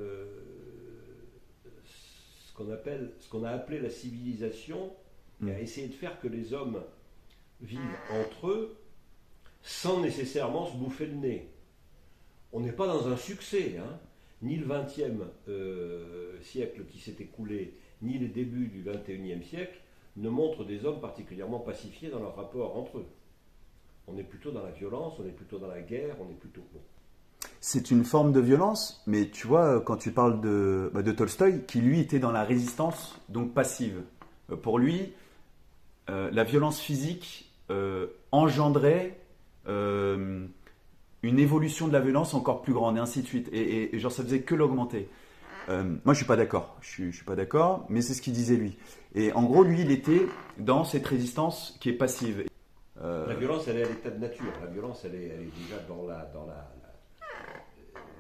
S3: qu'on a appelé la civilisation, et à essayer de faire que les hommes vivent entre eux sans nécessairement se bouffer le nez. On n'est pas dans un succès, hein. Ni le XXe siècle qui s'est écoulé, ni les débuts du XXIe siècle ne montrent des hommes particulièrement pacifiés dans leur rapport entre eux. On est plutôt dans la violence, on est plutôt dans la guerre, on est plutôt... Bon.
S6: C'est une forme de violence, mais tu vois, quand tu parles de Tolstoï, qui lui était dans la résistance, donc passive. Pour lui, la violence physique engendrait une évolution de la violence encore plus grande, et ainsi de suite. Et genre, ça faisait que l'augmenter. Moi, je suis pas d'accord. Je suis pas d'accord, mais c'est ce qu'il disait lui. Et en gros, lui, il était dans cette résistance qui est passive.
S3: La violence, elle est à l'état de nature. La violence, elle est déjà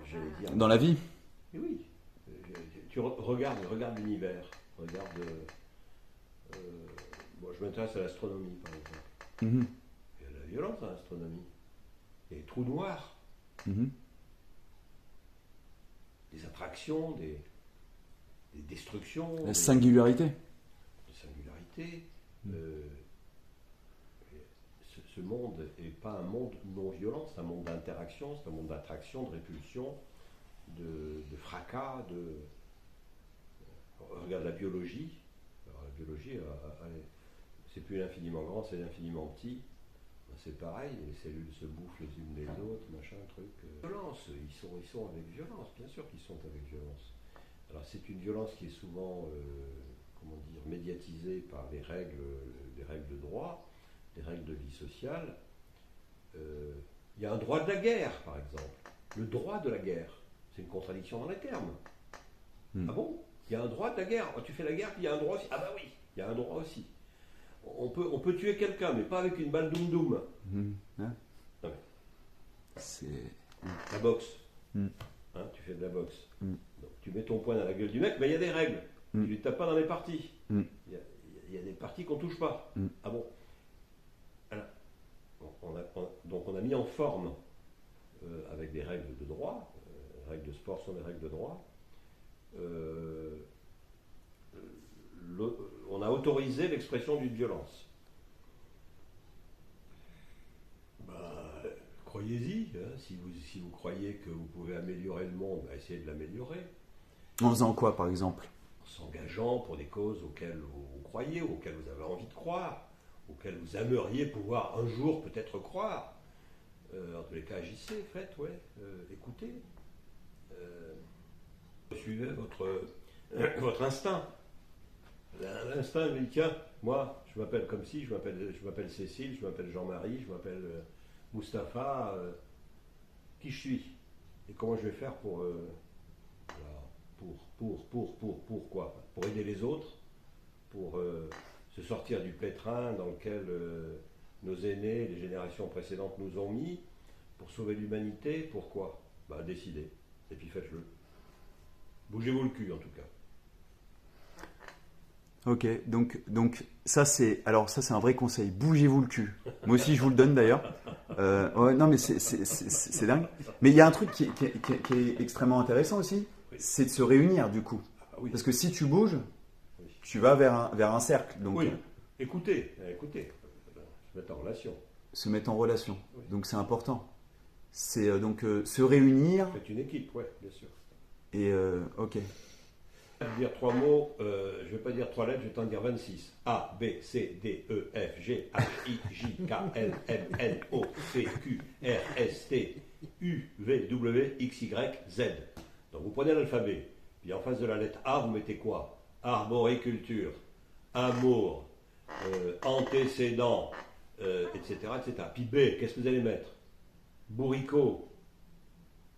S3: j'allais dire...
S6: Dans la vie.
S3: Et oui. Tu regarde l'univers. Regarde... bon, je m'intéresse à l'astronomie, par exemple. Il y a de la violence dans l'astronomie. Il y a des trous noirs. Des attractions, des destructions.
S6: La singularité.
S3: Des singularités. Ce monde n'est pas un monde non violent, c'est un monde d'interaction, c'est un monde d'attraction, de répulsion, de fracas, regarde la biologie. Alors, la biologie, c'est plus l'infiniment grand, c'est l'infiniment petit. C'est pareil, les cellules se bouffent les unes les autres, machin, truc. Violence, ils sont avec violence, bien sûr qu'ils sont avec violence. Alors c'est une violence qui est souvent, médiatisée par des règles de droit, des règles de vie sociale. Il y a un droit de la guerre, par exemple. Le droit de la guerre, c'est une contradiction dans les termes. Ah bon? Il y a un droit de la guerre. Tu fais la guerre, puis il y a un droit aussi. Ah bah oui, il y a un droit aussi. On peut tuer quelqu'un, mais pas avec une balle doum-doum.
S6: Hein?
S3: Non,
S6: C'est...
S3: la boxe. Hein, tu fais de la boxe. Donc, tu mets ton poing dans la gueule du mec, mais il y a des règles. Tu ne lui tapes pas dans les parties. Il y a des parties qu'on ne touche pas. Ah bon? Alors, donc on a mis en forme, avec des règles de droit, les règles de sport sont des règles de droit, on a autorisé l'expression d'une violence. Croyez-y, hein, si vous croyez que vous pouvez améliorer le monde, essayez de l'améliorer.
S6: En faisant quoi, par exemple?
S3: En s'engageant pour des causes auxquelles vous croyez, auxquelles vous avez envie de croire, auxquelles vous aimeriez pouvoir un jour peut-être croire. En tous les cas, agissez, faites, écoutez. Suivez votre instinct. L'instinct me dit, tiens, moi, je m'appelle comme ci, je m'appelle Cécile, je m'appelle Jean-Marie, je m'appelle Mustapha. Qui je suis? Et comment je vais faire pour quoi? Pour aider les autres, pour se sortir du pétrin dans lequel nos aînés, les générations précédentes nous ont mis pour sauver l'humanité. Pourquoi ? Décidez. Et puis faites-le. Bougez-vous le cul en tout cas.
S6: Ok, donc ça c'est un vrai conseil. Bougez-vous le cul. Moi aussi je vous le donne d'ailleurs. Ouais, non mais c'est dingue. Mais il y a un truc qui est extrêmement intéressant aussi, c'est de se réunir du coup.
S3: Oui.
S6: Parce que si tu bouges, tu vas vers un cercle. Donc,
S3: oui, écoutez, se mettre en relation.
S6: Se mettre en relation.
S3: Oui.
S6: Donc c'est important. C'est donc se réunir.
S3: Faites une équipe, ouais, bien sûr.
S6: Et ok.
S3: Je vais dire 3 mots, je ne vais pas dire 3 lettres, je vais t'en dire 26. A, B, C, D, E, F, G, H, I, J, K, L, M, N, O, P, Q, R, S, T, U, V, W, X, Y, Z. Donc vous prenez l'alphabet, puis en face de la lettre A, vous mettez quoi ? Arboriculture, amour, antécédent, etc., etc. Puis B, qu'est-ce que vous allez mettre ? Bourricot,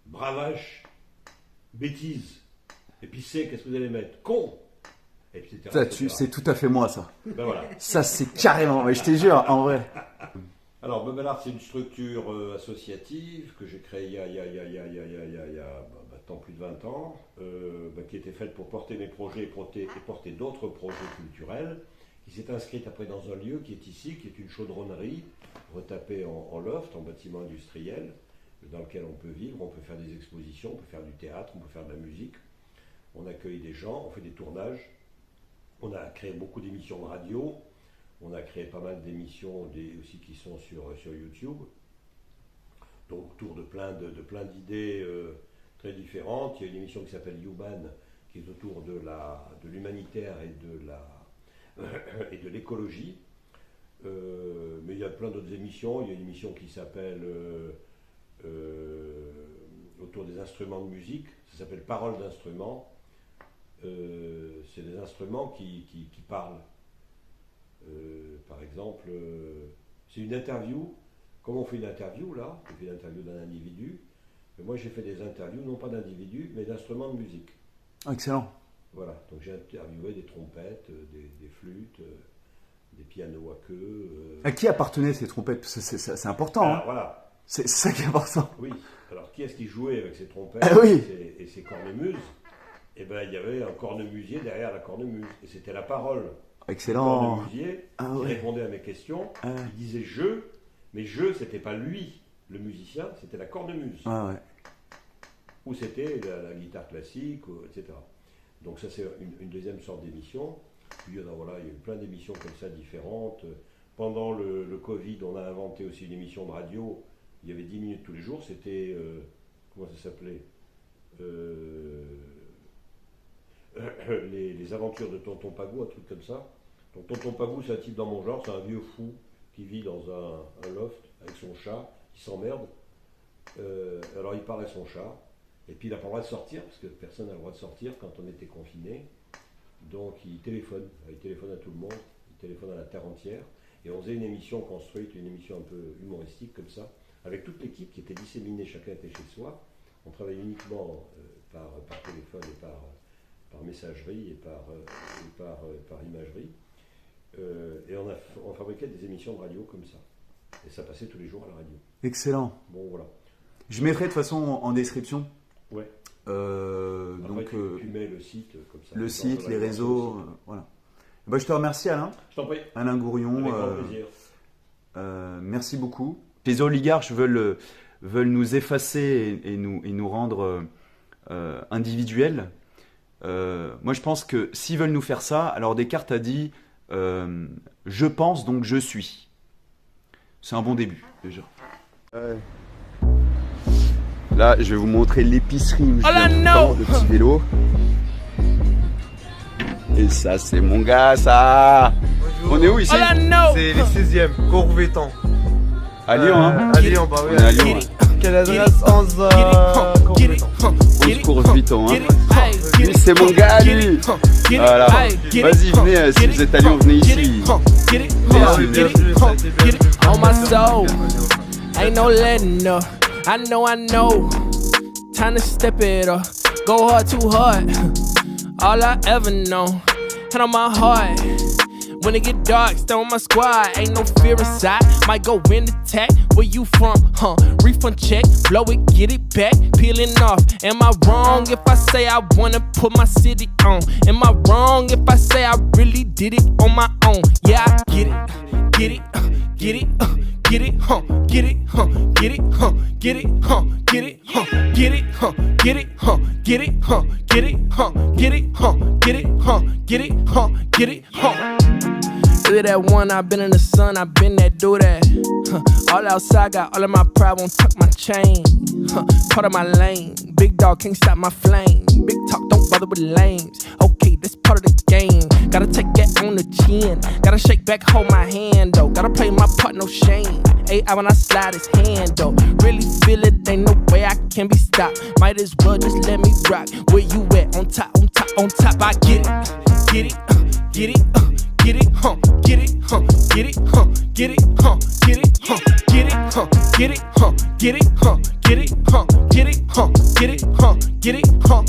S3: bravache, bêtise. Et puis C, qu'est-ce que vous allez mettre ? Con, etc.
S6: Ça,
S3: etc.
S6: c'est tout à fait moi ça.
S3: Ben voilà.
S6: Ça c'est carrément, mais je te jure, en vrai.
S3: Alors, Bubble c'est une structure associative que j'ai créée il y a maintenant plus de 20 ans, qui était faite pour porter mes projets et porter d'autres projets culturels, qui s'est inscrite après dans un lieu qui est ici, qui est une chaudronnerie, retapée en loft, en bâtiment industriel, dans lequel on peut vivre, on peut faire des expositions, on peut faire du théâtre, on peut faire de la musique, on accueille des gens, on fait des tournages, on a créé beaucoup d'émissions de radio, on a créé pas mal d'émissions aussi qui sont sur YouTube, donc autour de plein d'idées très différentes. Il y a une émission qui s'appelle Human, qui est autour de l'humanitaire et de l'écologie. Mais il y a plein d'autres émissions. Il y a une émission qui s'appelle autour des instruments de musique. Ça s'appelle Paroles d'instruments. C'est des instruments qui parlent. Par exemple, c'est une interview. Comme on fait une interview là, on fait l'interview d'un individu. Mais moi j'ai fait des interviews, non pas d'individus, mais d'instruments de musique.
S6: Excellent.
S3: Voilà, donc j'ai interviewé des trompettes, des flûtes, des pianos à queue.
S6: À qui appartenaient ces trompettes ? C'est important.
S3: Alors,
S6: Hein.
S3: voilà.
S6: C'est ça qui est important.
S3: Oui. Alors qui est-ce qui jouait avec ces trompettes
S6: Oui.
S3: et ces cornemuses ? Eh bien, il y avait un cornemusier derrière la cornemuse. Et c'était la parole.
S6: Excellent.
S3: Le cornemusier qui
S6: Ouais.
S3: répondait à mes questions. Il disait je, mais je, c'était pas lui, le musicien, c'était la cornemuse.
S6: Ouais.
S3: Ou c'était la guitare classique, etc. Donc ça, c'est une deuxième sorte d'émission. Puis il y a eu plein d'émissions comme ça différentes. Pendant le Covid, on a inventé aussi une émission de radio. Il y avait 10 minutes tous les jours. C'était, comment ça s'appelait les aventures de Tonton Pagou, un truc comme ça. Donc Tonton Pagou, c'est un type dans mon genre, c'est un vieux fou qui vit dans un loft avec son chat, qui s'emmerde. Alors il parle à son chat, et puis il n'a pas le droit de sortir, parce que personne n'a le droit de sortir quand on était confiné. Donc il téléphone à tout le monde, il téléphone à la terre entière, et on faisait une émission construite, une émission un peu humoristique comme ça, avec toute l'équipe qui était disséminée, chacun était chez soi. On travaillait uniquement par téléphone et par messagerie et par imagerie. Et on fabriquait des émissions de radio comme ça. Et ça passait tous les jours à la radio.
S6: Excellent.
S3: Bon, voilà.
S6: Je mettrai de toute façon en description.
S3: Ouais.
S6: Après,
S3: donc, tu mets le site comme ça.
S6: Le site, les réseaux, voilà. Je te remercie, Alain.
S3: Je t'en prie.
S6: Alain Gourion.
S3: Avec grand plaisir.
S6: Merci beaucoup. Les oligarches veulent nous effacer et nous rendre individuels. Moi, je pense que s'ils veulent nous faire ça, alors Descartes a dit je pense donc je suis. C'est un bon début déjà. Là, je vais vous montrer l'épicerie où je viens tout le temps, le petit vélo. Et ça, c'est mon gars, ça.
S8: Bonjour.
S6: On est où ici?
S8: C'est les 16e, Courvétan.
S6: À Lyon, hein?
S8: À Lyon, bah oui.
S6: On est à Lyon. Ouais.
S8: Quelle adresse? 11 Courvétan.
S6: 11 Courvétan, hein? Lui, c'est mon gars, lui. Voilà. Vas-y, venez, si vous êtes à Lyon, venez ici.
S8: Merci, bienvenue, ça a été bienvenue.
S9: On my soul, ain't no letting up. I know. Time to step it up. Go hard, too hard. All I ever know. And on my heart, When it get dark, stay on my squad, ain't no fear inside. Might go in attack, where you from, huh? Refund check, blow it, get it back, peeling off. Am I wrong if I say I wanna put my city on? Am I wrong if I say I really did it on my own? Yeah, I get it, get it, get it, get it, huh? Get it, huh? Get it, huh? Get it, huh? Get it, huh? Get it, huh? Get it, huh? Get it, huh? Get it, huh? Get it, huh? Get it, huh? Get it, huh? Get it, huh? Look at that one, I've been in the sun, I've been there, do that. All outside, got all of my pride, won't tuck my chain. Part of my lane, big dog can't stop my flame. Big talk, don't bother with lames. Okay, that's part of the game. Gotta take that on the chin. Gotta shake back, hold my hand though. Gotta play my part, no shame. AI when I slide his hand though. Really feel it, ain't no way I can be stopped. Might as well just let me rock. Where you at? On top, on top, on top. I get it, get it, get it, get it, huh? Get it, huh? Get it, huh? Get it, huh? Get it, huh? Get it, huh? Get it, huh? Get it, huh? Get it, huh? Get it, huh? Get it, huh? Get it, huh?